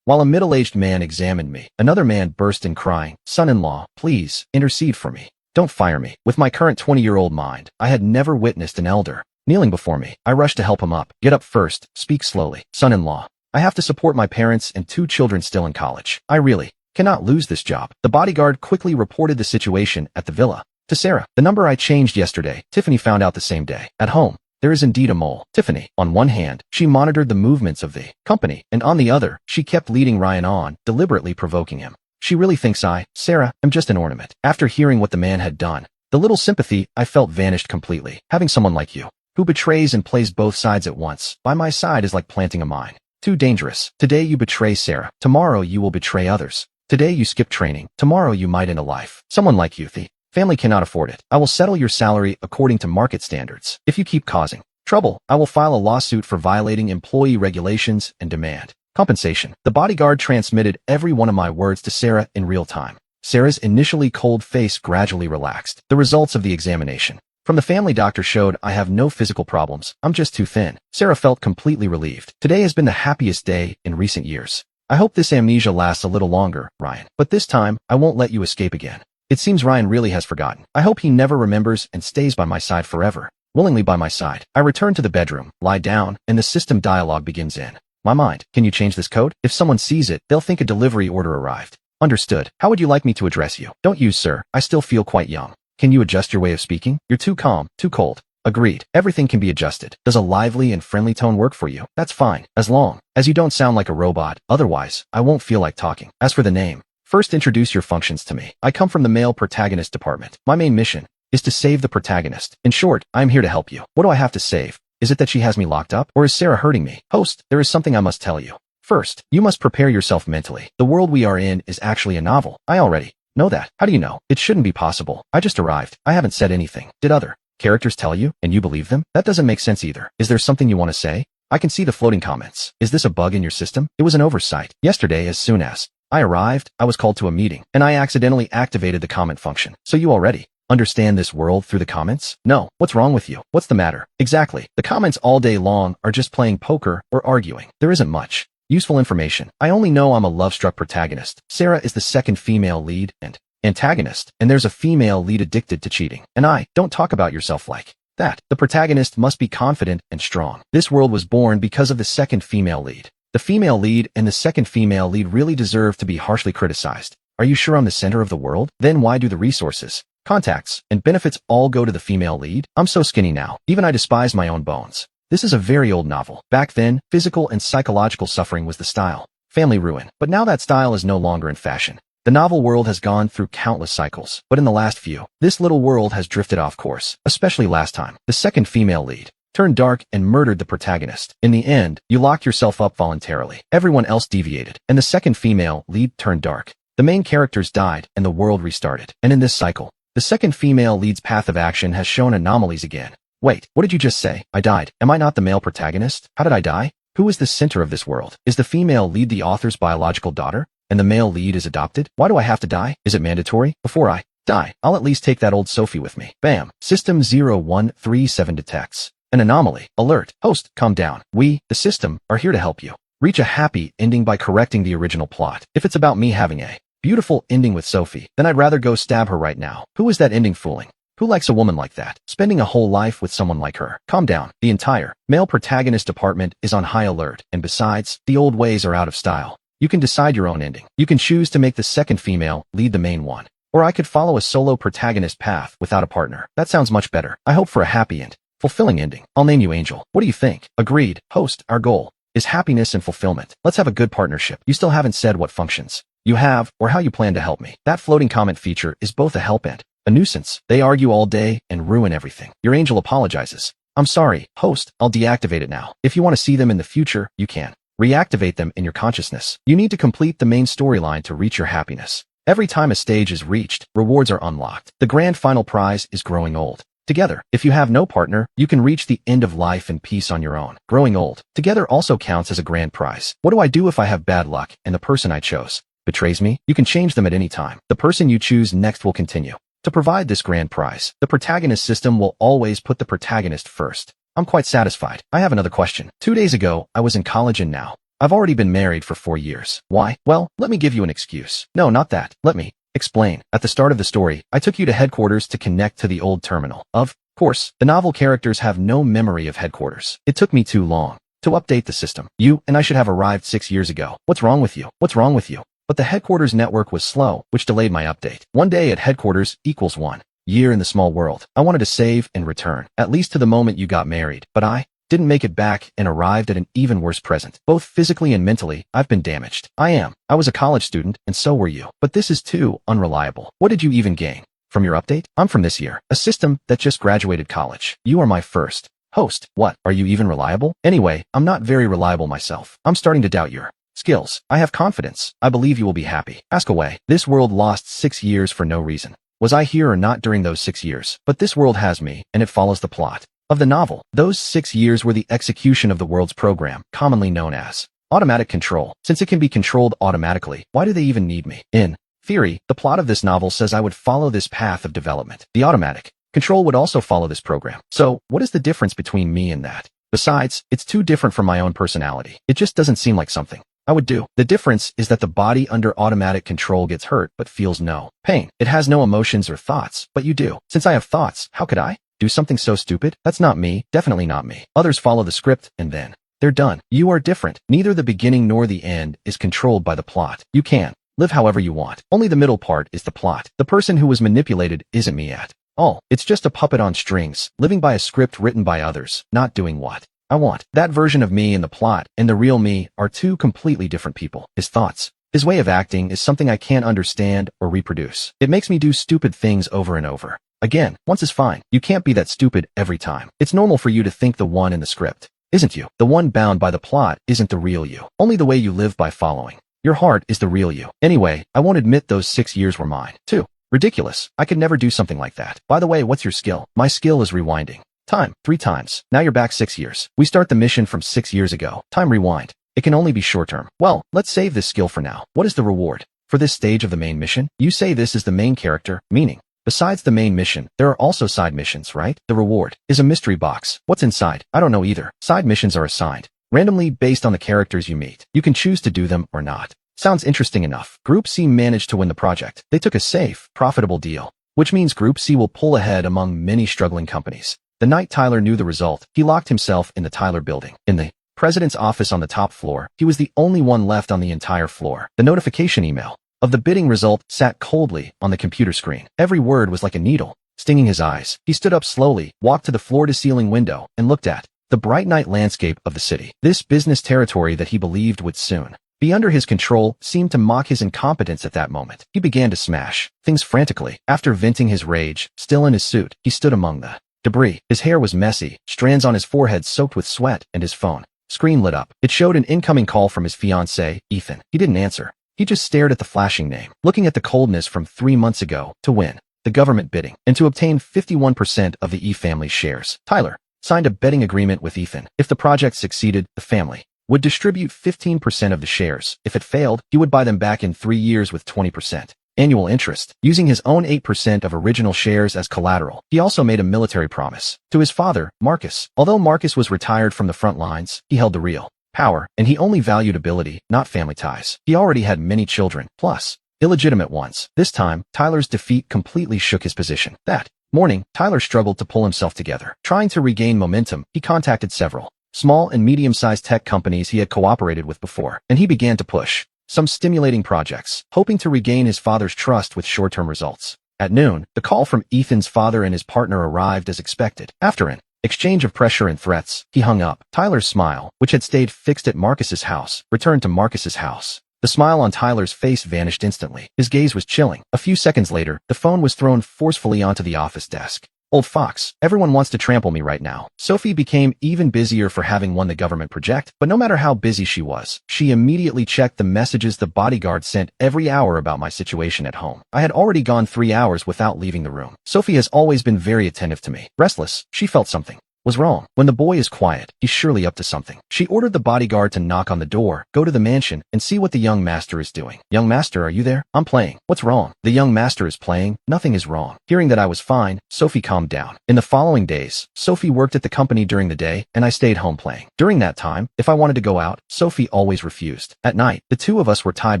While a middle-aged man examined me, another man burst in crying, "Son-in-law, please, intercede for me. Don't fire me." With my current 20-year-old mind, I had never witnessed an elder kneeling before me. I rushed to help him up. Get up first. Speak slowly. Son-in-law, I have to support my parents and 2 children still in college. I really cannot lose this job. The bodyguard quickly reported the situation at the villa to Sarah. The number I changed yesterday, Tiffany found out the same day. At home, there is indeed a mole. Tiffany, on one hand, she monitored the movements of the company, and on the other, she kept leading Ryan on, deliberately provoking him. She really thinks I, Sarah, am just an ornament. After hearing what the man had done, the little sympathy I felt vanished completely. Having someone like you, who betrays and plays both sides at once, by my side is like planting a mine. Too dangerous. Today you betray Sarah. Tomorrow you will betray others. Today you skip training. Tomorrow you might end a life. Someone like you, the family cannot afford it. I will settle your salary according to market standards. If you keep causing Trouble. I will file a lawsuit for violating employee regulations and demand compensation. The bodyguard transmitted every one of my words to Sarah in real time. Sarah's initially cold face gradually relaxed. The results of the examination from the family doctor showed I have no physical problems. I'm just too thin. Sarah felt completely relieved. Today has been the happiest day in recent years. I hope this amnesia lasts a little longer, Ryan. But this time, I won't let you escape again. It seems Ryan really has forgotten. I hope he never remembers and stays by my side forever. Willingly by my side. I return to the bedroom, lie down, and the system dialogue begins in my mind. Can you change this code? If someone sees it, they'll think a delivery order arrived. Understood. How would you like me to address you? Don't use sir. I still feel quite young. Can you adjust your way of speaking? You're too calm, too cold. Agreed. Everything can be adjusted. Does a lively and friendly tone work for you? That's fine, as long as you don't sound like a robot. Otherwise, I won't feel like talking. As for the name, first introduce your functions to me. I come from the male protagonist department. My main mission is to save the protagonist. In short, I'm here to help you. What do I have to save? Is it that she has me locked up? Or is Sarah hurting me? Host, there is something I must tell you. First, you must prepare yourself mentally. The world we are in is actually a novel. I already know that. How do you know? It shouldn't be possible. I just arrived. I haven't said anything. Did other characters tell you, and you believe them? That doesn't make sense either. Is there something you want to say? I can see the floating comments. Is this a bug in your system? It was an oversight. Yesterday, as soon as I arrived, I was called to a meeting, and I accidentally activated the comment function. So you already understand this world through the comments? No. What's wrong with you? What's the matter? Exactly. The comments all day long are just playing poker or arguing. There isn't much useful information. I only know I'm a love-struck protagonist. Sarah is the second female lead and antagonist, and there's a female lead addicted to cheating. And don't talk about yourself like that. The protagonist must be confident and strong. This world was born because of the second female lead. The female lead and the second female lead really deserve to be harshly criticized. Are you sure I'm the center of the world? Then why do the resources, contacts, and benefits all go to the female lead? I'm so skinny now. Even I despise my own bones. This is a very old novel. Back then, physical and psychological suffering was the style. Family ruin. But now that style is no longer in fashion. The novel world has gone through countless cycles, but in the last few, this little world has drifted off course, especially last time. The second female lead turned dark and murdered the protagonist. In the end, you locked yourself up voluntarily. Everyone else deviated, and the second female lead turned dark. The main characters died, and the world restarted. And in this cycle, the second female lead's path of action has shown anomalies again. Wait, what did you just say? I died. Am I not the male protagonist? How did I die? Who is the center of this world? Is the female lead the author's biological daughter? And the male lead is adopted? Why do I have to die? Is it mandatory? Before I die, I'll at least take that old Sophie with me. Bam. System 0137 detects an anomaly. Alert. Host, calm down. We, the system, are here to help you reach a happy ending by correcting the original plot. If it's about me having a beautiful ending with Sophie, then I'd rather go stab her right now. Who is that ending fooling? Who likes a woman like that? Spending a whole life with someone like her? Calm down. The entire male protagonist department is on high alert, and besides, the old ways are out of style. You can decide your own ending. You can choose to make the second female lead the main one. Or I could follow a solo protagonist path without a partner. That sounds much better. I hope for a happy and fulfilling ending. I'll name you Angel. What do you think? Agreed. Host, our goal is happiness and fulfillment. Let's have a good partnership. You still haven't said what functions you have or how you plan to help me. That floating comment feature is both a help and a nuisance. They argue all day and ruin everything. Your angel apologizes. I'm sorry. Host, I'll deactivate it now. If you want to see them in the future, you can reactivate them in your consciousness. You need to complete the main storyline to reach your happiness. Every time a stage is reached, rewards are unlocked. The grand final prize is growing old together. If you have no partner, you can reach the end of life in peace on your own. Growing old together also counts as a grand prize. What do I do if I have bad luck and the person I chose betrays me? You can change them at any time. The person you choose next will continue to provide this grand prize. The protagonist system will always put the protagonist first. I'm quite satisfied. I have another question. 2 days ago, I was in college and now I've already been married for 4 years. Why? Well, let me give you an excuse. No, not that. Let me explain. At the start of the story, I took you to headquarters to connect to the old terminal. Of course, the novel characters have no memory of headquarters. It took me too long to update the system. You and I should have arrived 6 years ago. What's wrong with you? What's wrong with you? But the headquarters network was slow, which delayed my update. 1 day at headquarters equals 1 year in the small world. I wanted to save and return, at least to the moment you got married, but I didn't make it back and arrived at an even worse present. Both physically and mentally, I've been damaged. I was a college student, and so were you. But this is too unreliable. What did you even gain from your update? I'm from this year, a system that just graduated college. You are my first host. What? Are you even reliable? Anyway, I'm not very reliable myself. I'm starting to doubt your skills. I have confidence. I believe you will be happy. Ask away. This world lost 6 years for no reason. Was I here or not during those 6 years? But this world has me, and it follows the plot of the novel. Those 6 years were the execution of the world's program, commonly known as automatic control. Since it can be controlled automatically, why do they even need me? In theory, the plot of this novel says I would follow this path of development. The automatic control would also follow this program. So, what is the difference between me and that? Besides, it's too different from my own personality. It just doesn't seem like something I would do. The difference is that the body under automatic control gets hurt but feels no pain. It has no emotions or thoughts, but you do. Since I have thoughts, how could I do something so stupid? That's not me, definitely not me. Others follow the script, and then they're done. You are different. Neither the beginning nor the end is controlled by the plot. You can live however you want. Only the middle part is the plot. The person who was manipulated isn't me at all. It's just a puppet on strings, living by a script written by others, not doing what I want. That version of me in the plot and the real me are two completely different people. His thoughts, his way of acting is something I can't understand or reproduce. It makes me do stupid things over and over. Again, once is fine. You can't be that stupid every time. It's normal for you to think the one in the script isn't you. The one bound by the plot isn't the real you. Only the way you live by following your heart is the real you. Anyway, I won't admit those 6 years were mine, too. Ridiculous. I could never do something like that. By the way, what's your skill? My skill is rewinding time 3 times. Now you're back 6 years. We start the mission from 6 years ago. Time rewind. It can only be short term. Well, let's save this skill for now. What is the reward for this stage of the main mission? You say this is the main character, meaning besides the main mission, there are also side missions, right? The reward is a mystery box. What's inside? I don't know either. Side missions are assigned randomly based on the characters you meet. You can choose to do them or not. Sounds interesting enough. Group C managed to win the project. They took a safe, profitable deal, which means Group C will pull ahead among many struggling companies. The night Tyler knew the result, he locked himself in the Tyler building. In the president's office on the top floor, he was the only one left on the entire floor. The notification email of the bidding result sat coldly on the computer screen. Every word was like a needle, stinging his eyes. He stood up slowly, walked to the floor-to-ceiling window, and looked at the bright night landscape of the city. This business territory that he believed would soon be under his control seemed to mock his incompetence at that moment. He began to smash things frantically. After venting his rage, still in his suit, he stood among the debris. His hair was messy, strands on his forehead soaked with sweat, and his phone screen lit up. It showed an incoming call from his fiancée, Ethan. He didn't answer. He just stared at the flashing name, looking at the coldness from 3 months ago. To win the government bidding and to obtain 51% of the E family's shares, Tyler signed a betting agreement with Ethan. If the project succeeded, the family would distribute 15% of the shares. If it failed, he would buy them back in 3 years with 20% annual interest, using his own 8% of original shares as collateral. He also made a military promise to his father, Marcus. Although Marcus was retired from the front lines, he held the real power, and he only valued ability, not family ties. He already had many children, plus illegitimate ones. This time, Tyler's defeat completely shook his position. That morning, Tyler struggled to pull himself together. Trying to regain momentum, he contacted several small and medium-sized tech companies he had cooperated with before, and he began to push some stimulating projects, hoping to regain his father's trust with short-term results. At noon, the call from Ethan's father and his partner arrived as expected. After an exchange of pressure and threats, he hung up. Tyler's smile, which had stayed fixed at Marcus's house, returned to Marcus's house. The smile on Tyler's face vanished instantly. His gaze was chilling. A few seconds later, the phone was thrown forcefully onto the office desk. Old fox, everyone wants to trample me right now. Sophie became even busier for having won the government project, but no matter how busy she was, she immediately checked the messages the bodyguard sent every hour about my situation at home. I had already gone 3 hours without leaving the room. Sophie has always been very attentive to me. Restless, she felt something was wrong. When the boy is quiet, he's surely up to something. She ordered the bodyguard to knock on the door, go to the mansion, and see what the young master is doing. Young master, are you there? I'm playing. What's wrong? The young master is playing. Nothing is wrong. Hearing that I was fine, Sophie calmed down. In the following days, Sophie worked at the company during the day, and I stayed home playing. During that time, if I wanted to go out, Sophie always refused. At night, the two of us were tied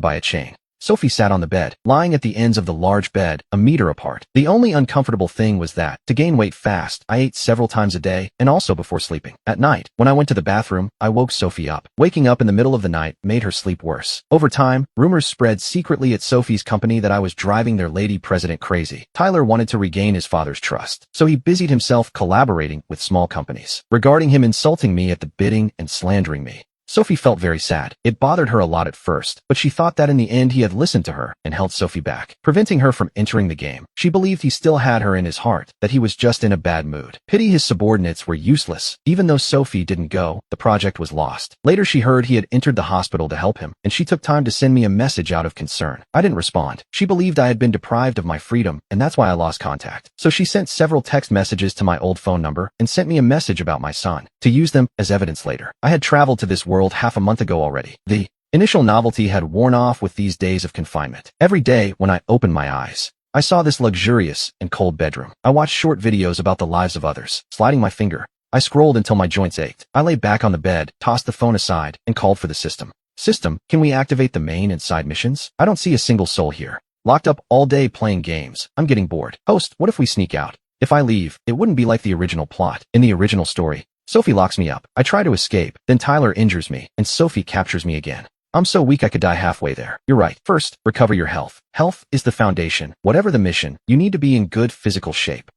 by a chain. Sophie sat on the bed, lying at the ends of the large bed, a meter apart. The only uncomfortable thing was that, to gain weight fast, I ate several times a day, and also before sleeping. At night, when I went to the bathroom, I woke Sophie up. Waking up in the middle of the night made her sleep worse. Over time, rumors spread secretly at Sophie's company that I was driving their lady president crazy. Tyler wanted to regain his father's trust, so he busied himself collaborating with small companies. Regarding him insulting me at the bidding and slandering me, Sophie felt very sad. It bothered her a lot at first, but she thought that in the end he had listened to her and held Sophie back, preventing her from entering the game. She believed he still had her in his heart, that he was just in a bad mood. Pity his subordinates were useless. Even though Sophie didn't go, the project was lost. Later she heard he had entered the hospital to help him, and she took time to send me a message out of concern. I didn't respond. She believed I had been deprived of my freedom, and that's why I lost contact. So she sent several text messages to my old phone number and sent me a message about my son, to use them as evidence later. I had traveled to this world half a month ago already. The initial novelty had worn off with these days of confinement. Every day when I opened my eyes, I saw this luxurious and cold bedroom. I watched short videos about the lives of others, sliding my finger. I scrolled until my joints ached. I lay back on the bed, tossed the phone aside, and called for the system. System, can we activate the main and side missions? I don't see a single soul here. Locked up all day playing games. I'm getting bored. Host, what if we sneak out? If I leave, it wouldn't be like the original plot. In the original story, Sophie locks me up. I try to escape, then Tyler injures me, and Sophie captures me again. I'm so weak I could die halfway there. You're right. First, recover your health. Health is the foundation. Whatever the mission, you need to be in good physical shape.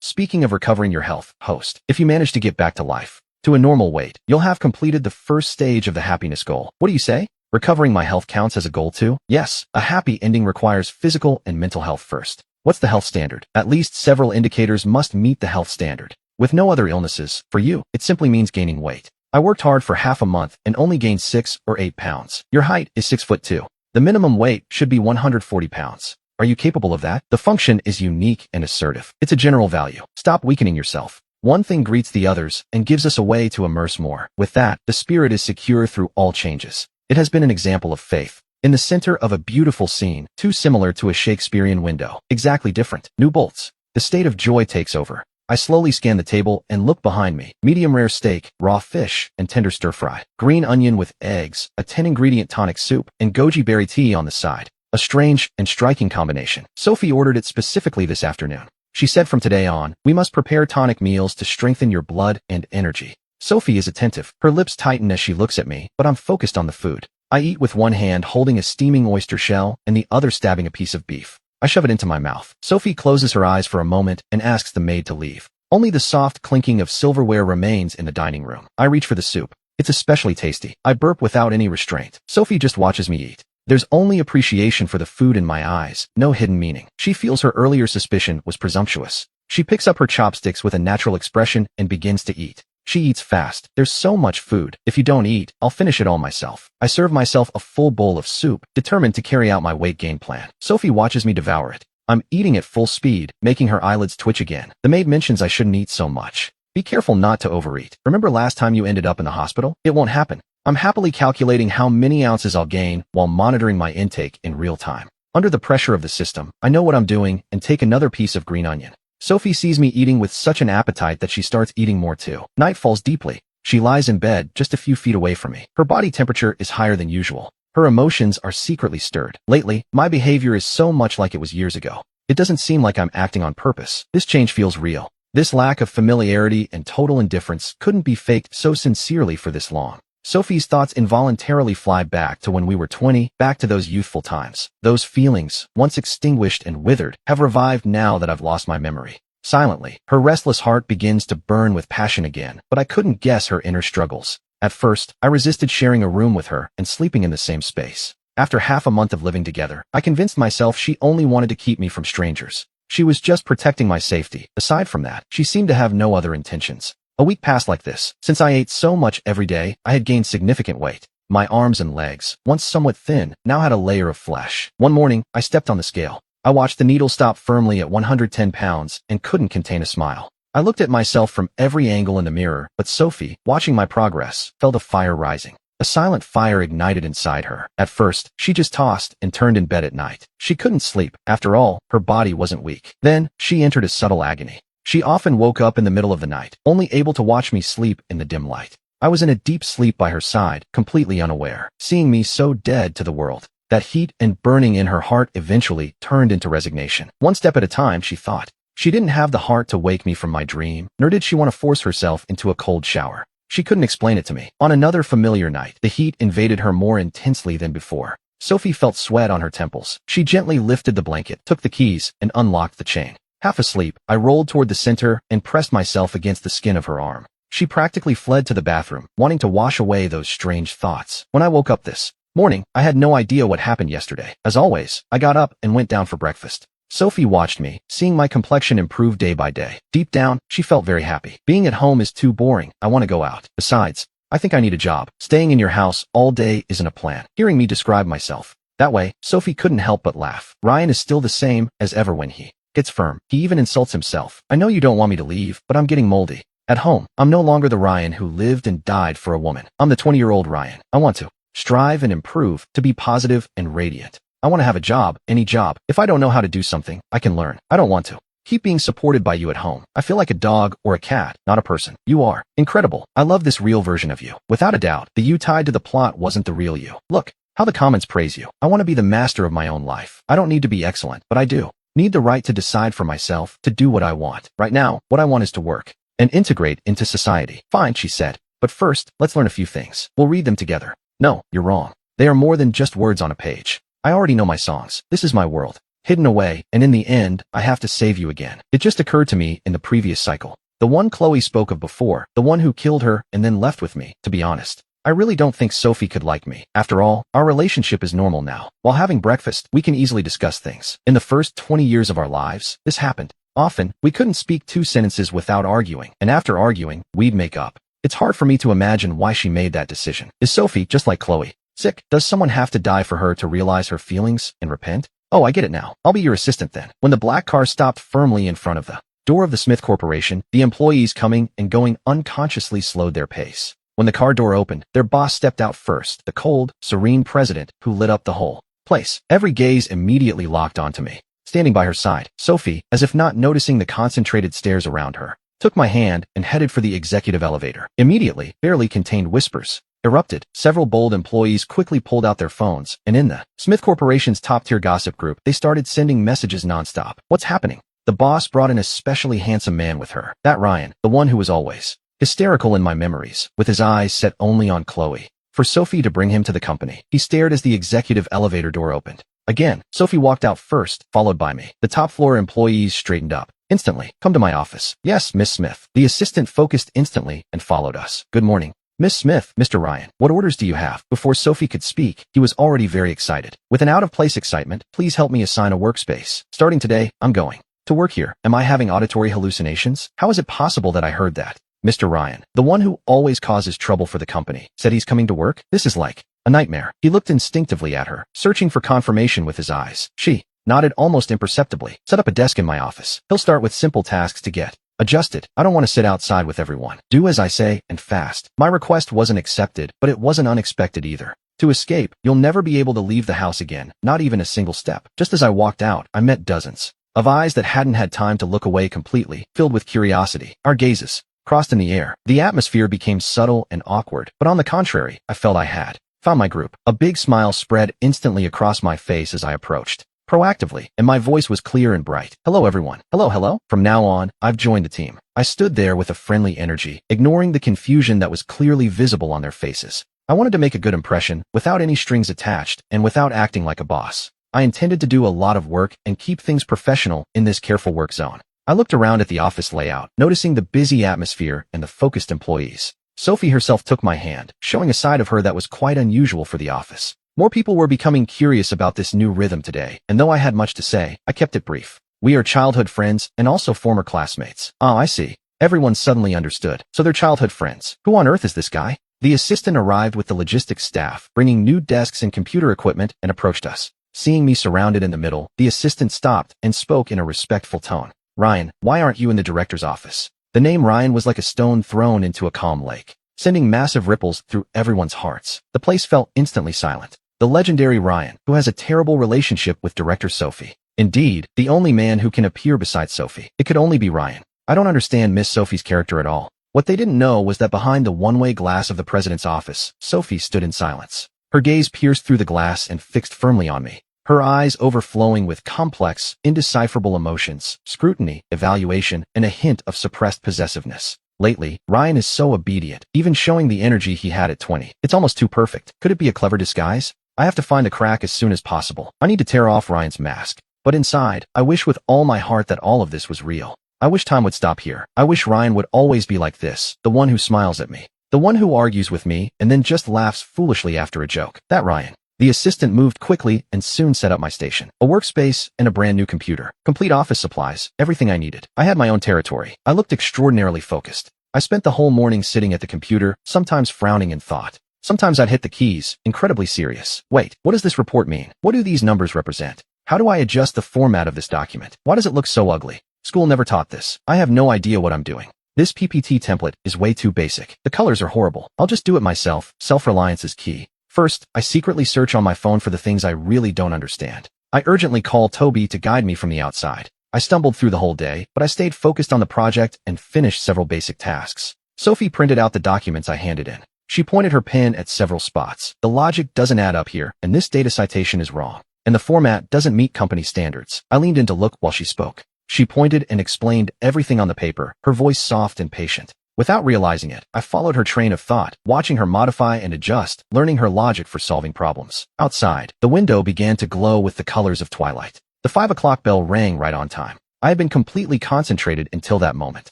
Speaking of recovering your health, host, if you manage to get back to life, to a normal weight, you'll have completed the first stage of the happiness goal. What do you say? Recovering my health counts as a goal too? Yes, a happy ending requires physical and mental health first. What's the health standard? At least several indicators must meet the health standard. With no other illnesses, for you, it simply means gaining weight. I worked hard for half a month and only gained 6 or 8 pounds. Your height is 6'2". The minimum weight should be 140 pounds. Are you capable of that? The function is unique and assertive. It's a general value. Stop weakening yourself. One thing greets the others and gives us a way to immerse more. With that, the spirit is secure through all changes. It has been an example of faith. In the center of a beautiful scene, too similar to a Shakespearean window, exactly different. New bolts. The state of joy takes over. I slowly scan the table and look behind me. Medium rare steak, raw fish, and tender stir fry. Green onion with eggs, a 10-ingredient tonic soup, and goji berry tea on the side. A strange and striking combination. Sophie ordered it specifically this afternoon. She said from today on, we must prepare tonic meals to strengthen your blood and energy. Sophie is attentive. Her lips tighten as she looks at me, but I'm focused on the food. I eat with one hand holding a steaming oyster shell and the other stabbing a piece of beef. I shove it into my mouth. Sophie closes her eyes for a moment and asks the maid to leave. Only the soft clinking of silverware remains in the dining room. I reach for the soup. It's especially tasty. I burp without any restraint. Sophie just watches me eat. There's only appreciation for the food in my eyes, no hidden meaning. She feels her earlier suspicion was presumptuous. She picks up her chopsticks with a natural expression and begins to eat. She eats fast. There's so much food. If you don't eat, I'll finish it all myself. I serve myself a full bowl of soup, determined to carry out my weight gain plan. Sophie watches me devour it. I'm eating at full speed, making her eyelids twitch again. The maid mentions I shouldn't eat so much. Be careful not to overeat. Remember last time you ended up in the hospital? It won't happen. I'm happily calculating how many ounces I'll gain while monitoring my intake in real time. Under the pressure of the system, I know what I'm doing and take another piece of green onion. Sophie sees me eating with such an appetite that she starts eating more too. Night falls deeply. She lies in bed just a few feet away from me. Her body temperature is higher than usual. Her emotions are secretly stirred. Lately, my behavior is so much like it was years ago. It doesn't seem like I'm acting on purpose. This change feels real. This lack of familiarity and total indifference couldn't be faked so sincerely for this long. Sophie's thoughts involuntarily fly back to when we were 20, back to those youthful times. Those feelings, once extinguished and withered, have revived now that I've lost my memory. Silently, her restless heart begins to burn with passion again, but I couldn't guess her inner struggles. At first, I resisted sharing a room with her and sleeping in the same space. After half a month of living together, I convinced myself she only wanted to keep me from strangers. She was just protecting my safety. Aside from that, she seemed to have no other intentions. A week passed like this. Since I ate so much every day, I had gained significant weight. My arms and legs, once somewhat thin, now had a layer of flesh. One morning, I stepped on the scale. I watched the needle stop firmly at 110 pounds and couldn't contain a smile. I looked at myself from every angle in the mirror, but Sophie, watching my progress, felt a fire rising. A silent fire ignited inside her. At first, she just tossed and turned in bed at night. She couldn't sleep. After all, her body wasn't weak. Then, she entered a subtle agony. She often woke up in the middle of the night, only able to watch me sleep in the dim light. I was in a deep sleep by her side, completely unaware, seeing me so dead to the world. That heat and burning in her heart eventually turned into resignation. One step at a time, she thought. She didn't have the heart to wake me from my dream, nor did she want to force herself into a cold shower. She couldn't explain it to me. On another familiar night, the heat invaded her more intensely than before. Sophie felt sweat on her temples. She gently lifted the blanket, took the keys, and unlocked the chain. Half asleep, I rolled toward the center and pressed myself against the skin of her arm. She practically fled to the bathroom, wanting to wash away those strange thoughts. When I woke up this morning, I had no idea what happened yesterday. As always, I got up and went down for breakfast. Sophie watched me, seeing my complexion improve day by day. Deep down, she felt very happy. Being at home is too boring. I want to go out. Besides, I think I need a job. Staying in your house all day isn't a plan. Hearing me describe myself that way, Sophie couldn't help but laugh. Ryan is still the same as ever when he gets firm. He even insults himself. I know you don't want me to leave, but I'm getting moldy. At home, I'm no longer the Ryan who lived and died for a woman. I'm the 20-year-old Ryan. I want to strive and improve, to be positive and radiant. I want to have a job, any job. If I don't know how to do something, I can learn. I don't want to keep being supported by you at home. I feel like a dog or a cat, not a person. You are incredible. I love this real version of you. Without a doubt, the you tied to the plot wasn't the real you. Look how the comments praise you. I want to be the master of my own life. I don't need to be excellent, but I do need the right to decide for myself, to do what I want. Right now, what I want is to work and integrate into society. Fine, she said. But first, let's learn a few things. We'll read them together. No, you're wrong. They are more than just words on a page. I already know my songs. This is my world, hidden away, and in the end, I have to save you again. It just occurred to me in the previous cycle. The one Chloe spoke of before, the one who killed her and then left with me. To be honest, I really don't think Sophie could like me. After all, our relationship is normal now. While having breakfast, we can easily discuss things. In the first 20 years of our lives, this happened. Often, we couldn't speak 2 sentences without arguing, and after arguing, we'd make up. It's hard for me to imagine why she made that decision. Is Sophie just like Chloe? Sick? Does someone have to die for her to realize her feelings and repent? Oh, I get it now. I'll be your assistant then. When the black car stopped firmly in front of the door of the Smith Corporation, the employees coming and going unconsciously slowed their pace. When the car door opened, their boss stepped out first, the cold, serene president who lit up the whole place. Every gaze immediately locked onto me. Standing by her side, Sophie, as if not noticing the concentrated stares around her, took my hand and headed for the executive elevator. Immediately, barely contained whispers erupted. Several bold employees quickly pulled out their phones, and in the Smith Corporation's top-tier gossip group, they started sending messages nonstop. What's happening? The boss brought an especially handsome man with her. That Ryan, the one who was always hysterical in my memories, with his eyes set only on Chloe. For Sophie to bring him to the company, he stared as the executive elevator door opened. Again, Sophie walked out first, followed by me. The top-floor employees straightened up. Instantly, come to my office. Yes, Miss Smith. The assistant focused instantly and followed us. Good morning. Miss Smith, Mr. Ryan, what orders do you have? Before Sophie could speak, he was already very excited. With an out-of-place excitement, please help me assign a workspace. Starting today, I'm going to work here. Am I having auditory hallucinations? How is it possible that I heard that? Mr. Ryan, the one who always causes trouble for the company, said he's coming to work? This is like a nightmare. He looked instinctively at her, searching for confirmation with his eyes. She nodded almost imperceptibly. Set up a desk in my office. He'll start with simple tasks to get adjusted. I don't want to sit outside with everyone. Do as I say, and fast. My request wasn't accepted, but it wasn't unexpected either. To escape, you'll never be able to leave the house again, not even a single step. Just as I walked out, I met dozens of eyes that hadn't had time to look away completely, filled with curiosity. Our gazes crossed in the air. The atmosphere became subtle and awkward, but on the contrary, I felt I had found my group. A big smile spread instantly across my face as I approached proactively, and my voice was clear and bright. Hello, everyone. Hello, hello. From now on, I've joined the team. I stood there with a friendly energy, ignoring the confusion that was clearly visible on their faces. I wanted to make a good impression, without any strings attached, and without acting like a boss. I intended to do a lot of work and keep things professional in this careful work zone. I looked around at the office layout, noticing the busy atmosphere and the focused employees. Sophie herself took my hand, showing a side of her that was quite unusual for the office. More people were becoming curious about this new rhythm today, and though I had much to say, I kept it brief. We are childhood friends and also former classmates. Ah, I see. Everyone suddenly understood. So they're childhood friends. Who on earth is this guy? The assistant arrived with the logistics staff, bringing new desks and computer equipment, and approached us. Seeing me surrounded in the middle, the assistant stopped and spoke in a respectful tone. Ryan, why aren't you in the director's office? The name Ryan was like a stone thrown into a calm lake, sending massive ripples through everyone's hearts. The place fell instantly silent. The legendary Ryan, who has a terrible relationship with director Sophie. Indeed, the only man who can appear beside Sophie. It could only be Ryan. I don't understand Miss Sophie's character at all. What they didn't know was that behind the one-way glass of the president's office, Sophie stood in silence. Her gaze pierced through the glass and fixed firmly on me. Her eyes overflowing with complex, indecipherable emotions, scrutiny, evaluation, and a hint of suppressed possessiveness. Lately, Ryan is so obedient, even showing the energy he had at 20. It's almost too perfect. Could it be a clever disguise? I have to find a crack as soon as possible. I need to tear off Ryan's mask. But inside, I wish with all my heart that all of this was real. I wish time would stop here. I wish Ryan would always be like this, the one who smiles at me. The one who argues with me and then just laughs foolishly after a joke. That Ryan. The assistant moved quickly and soon set up my station. A workspace and a brand new computer. Complete office supplies. Everything I needed. I had my own territory. I looked extraordinarily focused. I spent the whole morning sitting at the computer, sometimes frowning in thought. Sometimes I'd hit the keys, incredibly serious. Wait, what does this report mean? What do these numbers represent? How do I adjust the format of this document? Why does it look so ugly? School never taught this. I have no idea what I'm doing. This PPT template is way too basic. The colors are horrible. I'll just do it myself. Self-reliance is key. First, I secretly search on my phone for the things I really don't understand. I urgently call Toby to guide me from the outside. I stumbled through the whole day, but I stayed focused on the project and finished several basic tasks. Sophie printed out the documents I handed in. She pointed her pen at several spots. The logic doesn't add up here, and this data citation is wrong. And the format doesn't meet company standards. I leaned in to look while she spoke. She pointed and explained everything on the paper, her voice soft and patient. Without realizing it, I followed her train of thought, watching her modify and adjust, learning her logic for solving problems. Outside, the window began to glow with the colors of twilight. The 5 o'clock bell rang right on time. I had been completely concentrated until that moment.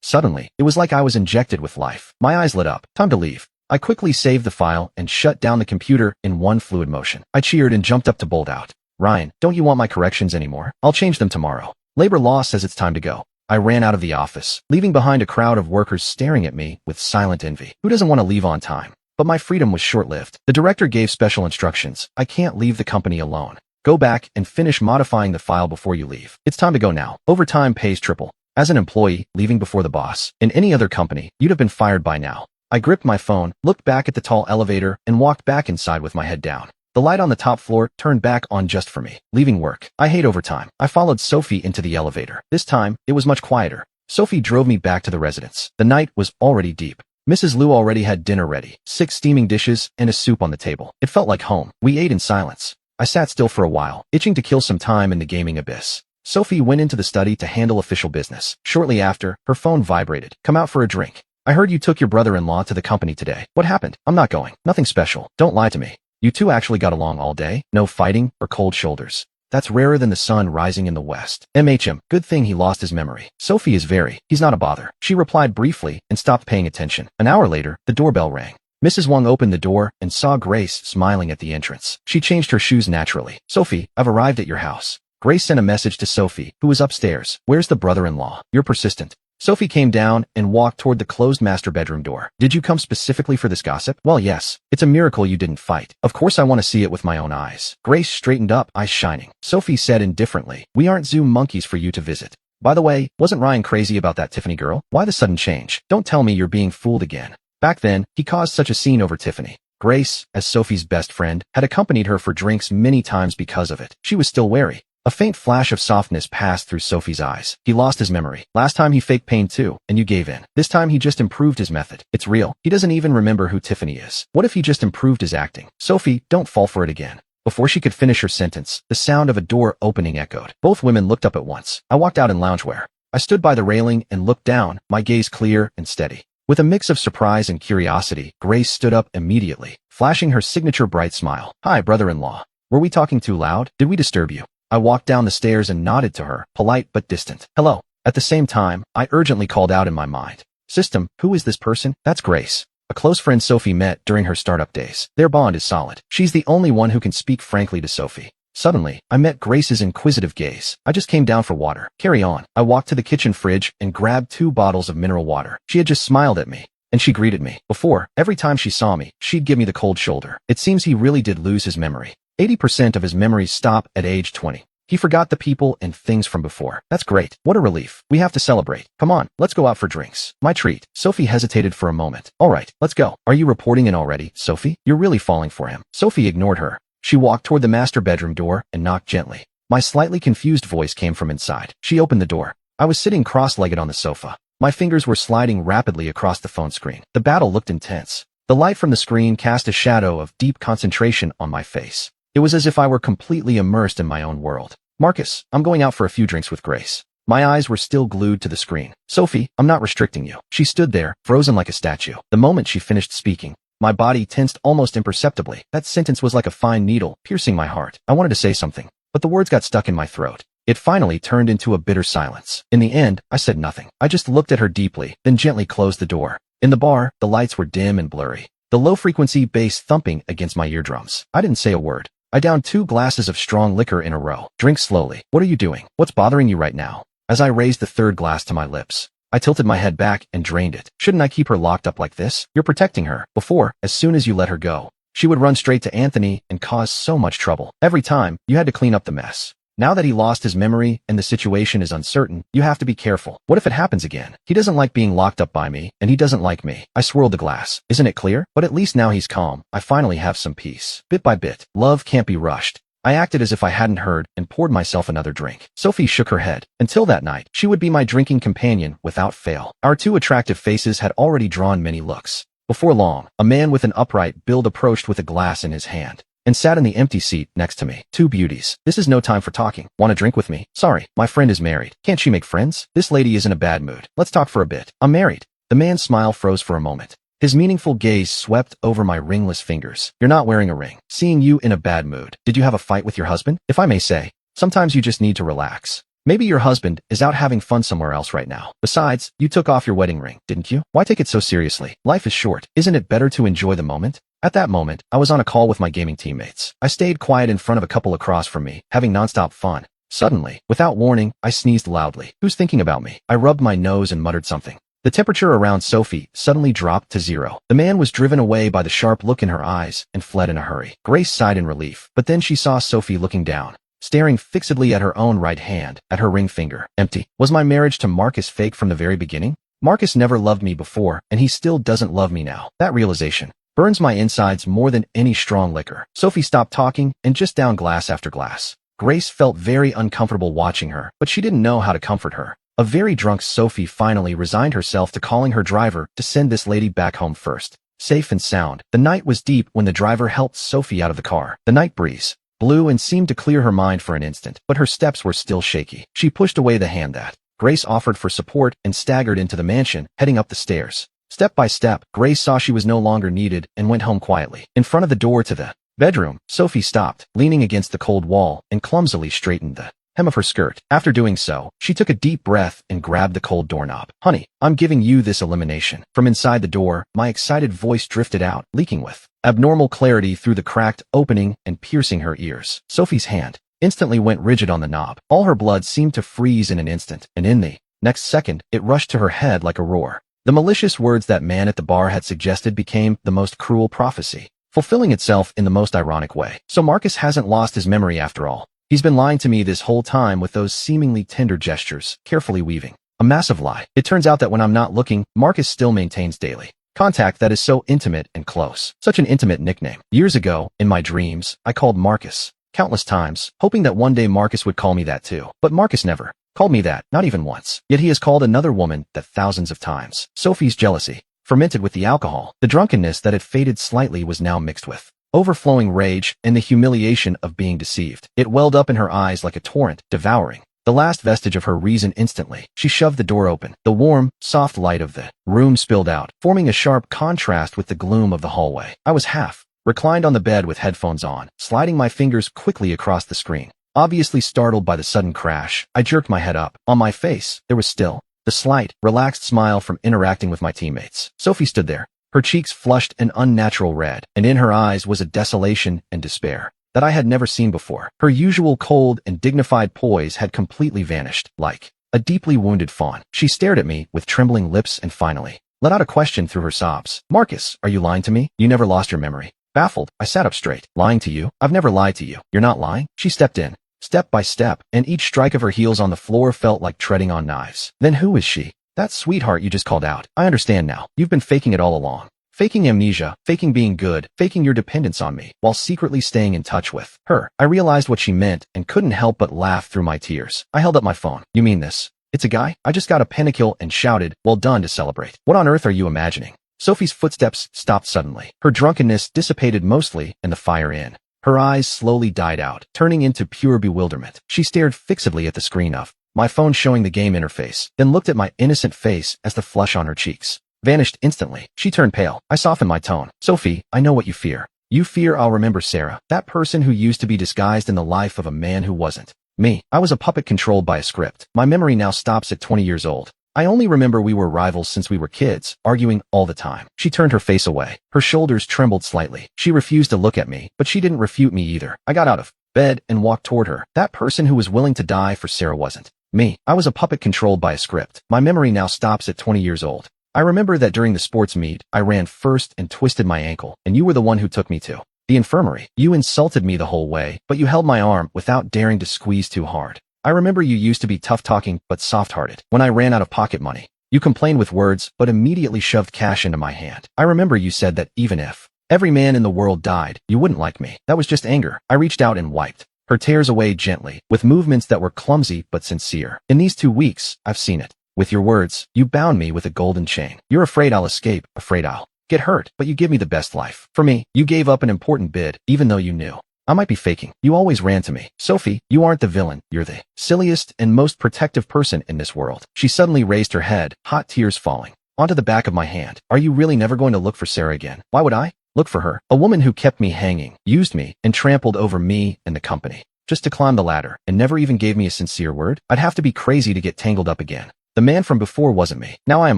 Suddenly, it was like I was injected with life. My eyes lit up. Time to leave. I quickly saved the file and shut down the computer in one fluid motion. I cheered and jumped up to bolt out. Ryan, don't you want my corrections anymore? I'll change them tomorrow. Labor law says it's time to go. I ran out of the office, leaving behind a crowd of workers staring at me with silent envy. Who doesn't want to leave on time? But my freedom was short-lived. The director gave special instructions. I can't leave the company alone. Go back and finish modifying the file before you leave. It's time to go now. Overtime pays triple. As an employee, leaving before the boss. In any other company, you'd have been fired by now. I gripped my phone, looked back at the tall elevator, and walked back inside with my head down. The light on the top floor turned back on just for me. Leaving work. I hate overtime. I followed Sophie into the elevator. This time, it was much quieter. Sophie drove me back to the residence. The night was already deep. Mrs. Liu already had dinner ready, 6 steaming dishes and a soup on the table. It felt like home. We ate in silence. I sat still for a while, itching to kill some time in the gaming abyss. Sophie went into the study to handle official business. Shortly after, her phone vibrated. Come out for a drink. I heard you took your brother-in-law to the company today. What happened? I'm not going. Nothing special. Don't lie to me. You two actually got along all day? No fighting or cold shoulders. That's rarer than the sun rising in the west. Good thing he lost his memory. Sophie is he's not a bother. She replied briefly and stopped paying attention. An hour later, the doorbell rang. Mrs. Wang opened the door and saw Grace smiling at the entrance. She changed her shoes naturally. Sophie, I've arrived at your house. Grace sent a message to Sophie, who was upstairs. Where's the brother-in-law? You're persistent. Sophie came down and walked toward the closed master bedroom door. Did you come specifically for this gossip? Well, yes. It's a miracle you didn't fight. Of course I want to see it with my own eyes. Grace straightened up, eyes shining. Sophie said indifferently, we aren't zoo monkeys for you to visit. By the way, wasn't Ryan crazy about that Tiffany girl? Why the sudden change? Don't tell me you're being fooled again. Back then, he caused such a scene over Tiffany. Grace, as Sophie's best friend, had accompanied her for drinks many times because of it. She was still wary. A faint flash of softness passed through Sophie's eyes. He lost his memory. Last time he faked pain too, and you gave in. This time he just improved his method. It's real. He doesn't even remember who Tiffany is. What if he just improved his acting? Sophie, don't fall for it again. Before she could finish her sentence, the sound of a door opening echoed. Both women looked up at once. I walked out in loungewear. I stood by the railing and looked down, my gaze clear and steady. With a mix of surprise and curiosity, Grace stood up immediately, flashing her signature bright smile. Hi, brother-in-law. Were we talking too loud? Did we disturb you? I walked down the stairs and nodded to her, polite but distant. Hello. At the same time, I urgently called out in my mind. System, who is this person? That's Grace. A close friend Sophie met during her startup days. Their bond is solid. She's the only one who can speak frankly to Sophie. Suddenly, I met Grace's inquisitive gaze. I just came down for water. Carry on. I walked to the kitchen fridge and grabbed 2 bottles of mineral water. She had just smiled at me. And she greeted me. Before, every time she saw me, she'd give me the cold shoulder. It seems he really did lose his memory. 80% of his memories stop at age 20. He forgot the people and things from before. That's great. What a relief. We have to celebrate. Come on, let's go out for drinks. My treat. Sophie hesitated for a moment. All right, let's go. Are you reporting in already, Sophie? You're really falling for him. Sophie ignored her. She walked toward the master bedroom door and knocked gently. My slightly confused voice came from inside. She opened the door. I was sitting cross-legged on the sofa. My fingers were sliding rapidly across the phone screen. The battle looked intense. The light from the screen cast a shadow of deep concentration on my face. It was as if I were completely immersed in my own world. Marcus, I'm going out for a few drinks with Grace. My eyes were still glued to the screen. Sophie, I'm not restricting you. She stood there, frozen like a statue. The moment she finished speaking, my body tensed almost imperceptibly. That sentence was like a fine needle, piercing my heart. I wanted to say something, but the words got stuck in my throat. It finally turned into a bitter silence. In the end, I said nothing. I just looked at her deeply, then gently closed the door. In the bar, the lights were dim and blurry, the low-frequency bass thumping against my eardrums. I didn't say a word. I downed 2 glasses of strong liquor in a row. Drink slowly. What are you doing? What's bothering you right now? As I raised the 3rd glass to my lips, I tilted my head back and drained it. Shouldn't I keep her locked up like this? You're protecting her. Before, as soon as you let her go, she would run straight to Anthony and cause so much trouble. Every time, you had to clean up the mess. Now that he lost his memory and the situation is uncertain, you have to be careful. What if it happens again? He doesn't like being locked up by me, and he doesn't like me. I swirled the glass. Isn't it clear? But at least now he's calm. I finally have some peace. Bit by bit, love can't be rushed. I acted as if I hadn't heard and poured myself another drink. Sophie shook her head. Until that night, she would be my drinking companion without fail. Our 2 attractive faces had already drawn many looks. Before long, a man with an upright build approached with a glass in his hand and sat in the empty seat next to me. 2 beauties. This is no time for talking. Want a drink with me? Sorry, my friend is married. Can't she make friends? This lady is in a bad mood. Let's talk for a bit. I'm married. The man's smile froze for a moment. His meaningful gaze swept over my ringless fingers. You're not wearing a ring. Seeing you in a bad mood. Did you have a fight with your husband? If I may say, sometimes you just need to relax. Maybe your husband is out having fun somewhere else right now. Besides, you took off your wedding ring, didn't you? Why take it so seriously? Life is short. Isn't it better to enjoy the moment? At that moment, I was on a call with my gaming teammates. I stayed quiet in front of a couple across from me, having nonstop fun. Suddenly, without warning, I sneezed loudly. Who's thinking about me? I rubbed my nose and muttered something. The temperature around Sophie suddenly dropped to 0. The man was driven away by the sharp look in her eyes and fled in a hurry. Grace sighed in relief, but then she saw Sophie looking down, staring fixedly at her own right hand, at her ring finger. Empty. Was my marriage to Marcus fake from the very beginning? Marcus never loved me before, and he still doesn't love me now. That realization burns my insides more than any strong liquor. Sophie stopped talking and just downed glass after glass. Grace felt very uncomfortable watching her, but she didn't know how to comfort her. A very drunk Sophie finally resigned herself to calling her driver to send this lady back home first, safe and sound. The night was deep when the driver helped Sophie out of the car. The night breeze blew and seemed to clear her mind for an instant, but her steps were still shaky. She pushed away the hand that Grace offered for support and staggered into the mansion, heading up the stairs. Step by step, Grace saw she was no longer needed and went home quietly. In front of the door to the bedroom, Sophie stopped, leaning against the cold wall, and clumsily straightened the hem of her skirt. After doing so, she took a deep breath and grabbed the cold doorknob. Honey, I'm giving you this elimination. From inside the door, my excited voice drifted out, leaking with abnormal clarity through the cracked opening and piercing her ears. Sophie's hand instantly went rigid on the knob. All her blood seemed to freeze in an instant, and in the next second, it rushed to her head like a roar. The malicious words that man at the bar had suggested became the most cruel prophecy, fulfilling itself in the most ironic way. So Marcus hasn't lost his memory after all. He's been lying to me this whole time with those seemingly tender gestures, carefully weaving a massive lie. It turns out that when I'm not looking, Marcus still maintains daily contact that is so intimate and close. Such an intimate nickname. Years ago, in my dreams, I called Marcus countless times, hoping that one day Marcus would call me that too. But Marcus never called me that, not even once. Yet he has called another woman that thousands of times. Sophie's jealousy fermented with the alcohol. The drunkenness that had faded slightly was now mixed with overflowing rage and the humiliation of being deceived. It welled up in her eyes like a torrent, devouring the last vestige of her reason instantly. She shoved the door open. The warm, soft light of the room spilled out, forming a sharp contrast with the gloom of the hallway. I was half reclined on the bed with headphones on, sliding my fingers quickly across the screen. Obviously startled by the sudden crash, I jerked my head up. On my face, there was still the slight, relaxed smile from interacting with my teammates. Sophie stood there, her cheeks flushed an unnatural red, and in her eyes was a desolation and despair that I had never seen before. Her usual cold and dignified poise had completely vanished, like a deeply wounded fawn. She stared at me with trembling lips and finally let out a question through her sobs. Marcus, are you lying to me? You never lost your memory. Baffled, I sat up straight. Lying to you? I've never lied to you. You're not lying? She stepped in, step by step, and each strike of her heels on the floor felt like treading on knives. Then who is she? That sweetheart you just called out. I understand now. You've been faking it all along. Faking amnesia, faking being good, faking your dependence on me, while secretly staying in touch with her. I realized what she meant and couldn't help but laugh through my tears. I held up my phone. You mean this? It's a guy? I just got a pentakill and shouted, well done, to celebrate. What on earth are you imagining? Sophie's footsteps stopped suddenly. Her drunkenness dissipated mostly and the fire in her eyes slowly died out, turning into pure bewilderment. She stared fixedly at the screen of my phone showing the game interface, then looked at my innocent face as the flush on her cheeks vanished instantly. She turned pale. I softened my tone. Sophie, I know what you fear. You fear I'll remember Sarah, that person who used to be disguised in the life of a man who wasn't. Me. I was a puppet controlled by a script. My memory now stops at 20 years old. I only remember we were rivals since we were kids, arguing all the time. She turned her face away. Her shoulders trembled slightly. She refused to look at me, but she didn't refute me either. I got out of bed and walked toward her. That person who was willing to die for Sarah wasn't me. I was a puppet controlled by a script. My memory now stops at 20 years old. I remember that during the sports meet, I ran first and twisted my ankle, and you were the one who took me to the infirmary. You insulted me the whole way, but you held my arm without daring to squeeze too hard. I remember you used to be tough-talking but soft-hearted. When I ran out of pocket money, you complained with words but immediately shoved cash into my hand. I remember you said that even if every man in the world died, you wouldn't like me. That was just anger. I reached out and wiped her tears away gently, with movements that were clumsy but sincere. In these 2 weeks, I've seen it. With your words, you bound me with a golden chain. You're afraid I'll escape, afraid I'll get hurt, but you give me the best life. For me, you gave up an important bid, even though you knew I might be faking. You always ran to me. Sophie, you aren't the villain. You're the silliest and most protective person in this world. She suddenly raised her head, hot tears falling onto the back of my hand. Are you really never going to look for Sarah again? Why would I look for her? A woman who kept me hanging, used me, and trampled over me and the company, just to climb the ladder, and never even gave me a sincere word? I'd have to be crazy to get tangled up again. The man from before wasn't me. Now I am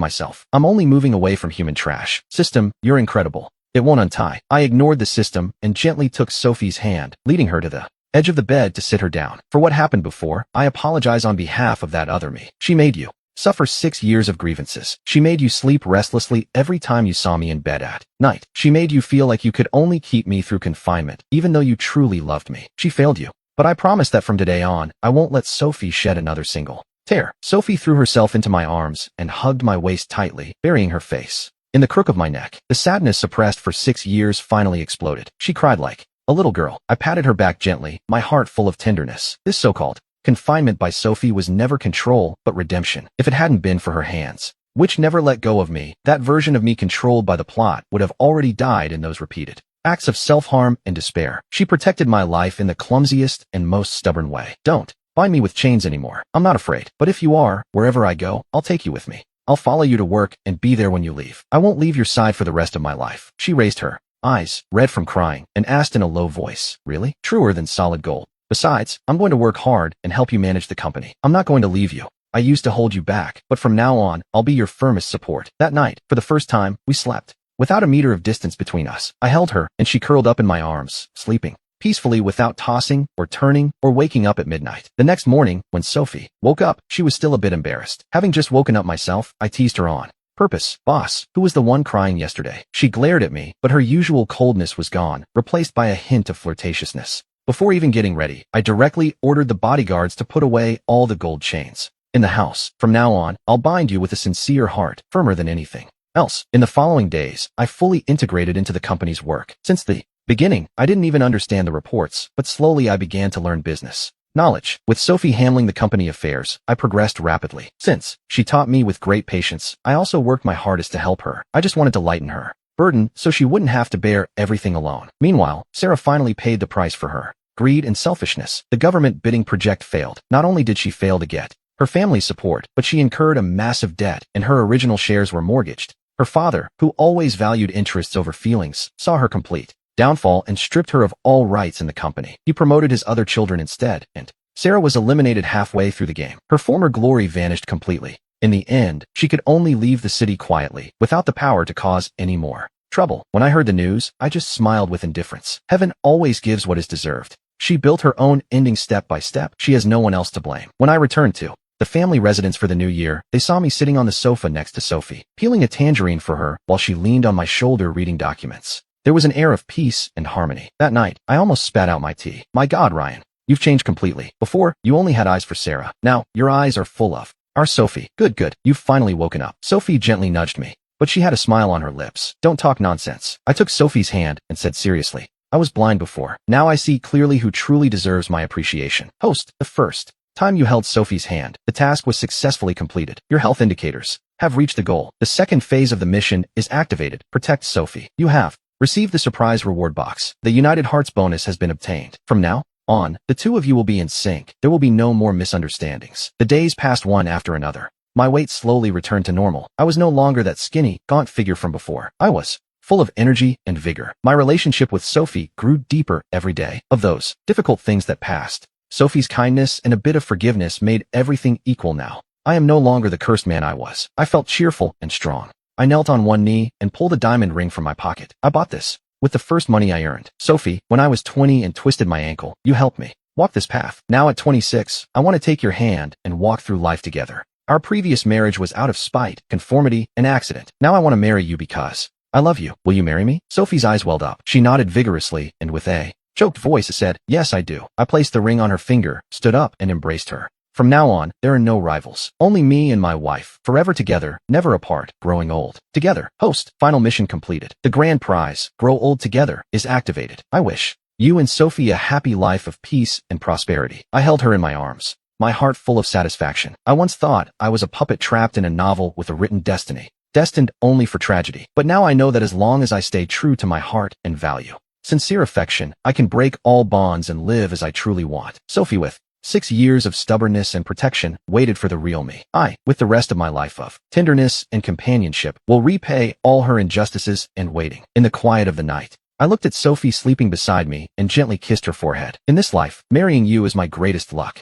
myself. I'm only moving away from human trash. System, you're incredible. It won't untie. I ignored the system and gently took Sophie's hand, leading her to the edge of the bed to sit her down. For what happened before, I apologize on behalf of that other me. She made you suffer 6 years of grievances. She made you sleep restlessly every time you saw me in bed at night. She made you feel like you could only keep me through confinement, even though you truly loved me. She failed you. But I promise that from today on, I won't let Sophie shed another single tear. Sophie threw herself into my arms and hugged my waist tightly, burying her face in the crook of my neck. The sadness suppressed for 6 years finally exploded. She cried like a little girl. I patted her back gently, my heart full of tenderness. This so-called confinement by Sophie was never control, but redemption. If it hadn't been for her hands, which never let go of me, that version of me controlled by the plot would have already died in those repeated acts of self-harm and despair. She protected my life in the clumsiest and most stubborn way. Don't bind me with chains anymore. I'm not afraid. But if you are, wherever I go, I'll take you with me. I'll follow you to work and be there when you leave. I won't leave your side for the rest of my life. She raised her eyes, red from crying, and asked in a low voice, really? Truer than solid gold. Besides, I'm going to work hard and help you manage the company. I'm not going to leave you. I used to hold you back, but from now on, I'll be your firmest support. That night, for the first time, we slept without a meter of distance between us. I held her, and she curled up in my arms, sleeping peacefully without tossing or turning or waking up at midnight. The next morning, when Sophie woke up, she was still a bit embarrassed. Having just woken up myself, I teased her on purpose. Boss, who was the one crying yesterday? She glared at me, but her usual coldness was gone, replaced by a hint of flirtatiousness. Before even getting ready, I directly ordered the bodyguards to put away all the gold chains in the house. From now on, I'll bind you with a sincere heart, firmer than anything else. In the following days, I fully integrated into the company's work. Since the beginning, I didn't even understand the reports, but slowly I began to learn business knowledge. With Sophie handling the company affairs, I progressed rapidly. Since she taught me with great patience, I also worked my hardest to help her. I just wanted to lighten her burden so she wouldn't have to bear everything alone. Meanwhile, Sarah finally paid the price for her greed and selfishness. The government bidding project failed. Not only did she fail to get her family's support, but she incurred a massive debt, and her original shares were mortgaged. Her father, who always valued interests over feelings, saw her complete downfall and stripped her of all rights in the company. He promoted his other children instead, and Sarah was eliminated halfway through the game. Her former glory vanished completely. In the end, she could only leave the city quietly, without the power to cause any more trouble. When I heard the news, I just smiled with indifference. Heaven always gives what is deserved. She built her own ending step by step. She has no one else to blame. When I returned to the family residence for the new year, they saw me sitting on the sofa next to Sophie, peeling a tangerine for her while she leaned on my shoulder reading documents. There was an air of peace and harmony. That night, I almost spat out my tea. My God, Ryan, you've changed completely. Before, you only had eyes for Sarah. Now, your eyes are full of our Sophie. Good. You've finally woken up. Sophie gently nudged me, but she had a smile on her lips. Don't talk nonsense. I took Sophie's hand and said seriously, I was blind before. Now I see clearly who truly deserves my appreciation. Host, the first time you held Sophie's hand, the task was successfully completed. Your health indicators have reached the goal. The second phase of the mission is activated. Protect Sophie. You have received the surprise reward box. The United Hearts bonus has been obtained. From now on, the two of you will be in sync. There will be no more misunderstandings. The days passed one after another. My weight slowly returned to normal. I was no longer that skinny, gaunt figure from before. I was full of energy and vigor. My relationship with Sophie grew deeper every day. Of those difficult things that passed, Sophie's kindness and a bit of forgiveness made everything equal now. I am no longer the cursed man I was. I felt cheerful and strong. I knelt on one knee and pulled a diamond ring from my pocket. I bought this with the first money I earned. Sophie, when I was 20 and twisted my ankle, you helped me walk this path. Now at 26, I want to take your hand and walk through life together. Our previous marriage was out of spite, conformity, and accident. Now I want to marry you because I love you. Will you marry me? Sophie's eyes welled up. She nodded vigorously and with a choked voice said, yes, I do. I placed the ring on her finger, stood up, and embraced her. From now on, there are no rivals. Only me and my wife, forever together, never apart, growing old together. Host, final mission completed. The grand prize, grow old together, is activated. I wish you and Sophie a happy life of peace and prosperity. I held her in my arms, my heart full of satisfaction. I once thought I was a puppet trapped in a novel with a written destiny, destined only for tragedy. But now I know that as long as I stay true to my heart and value sincere affection, I can break all bonds and live as I truly want. Sophie, with 6 years of stubbornness and protection, waited for the real me. I, with the rest of my life of tenderness and companionship, will repay all her injustices and waiting. In the quiet of the night, I looked at Sophie sleeping beside me and gently kissed her forehead. In this life, marrying you is my greatest luck.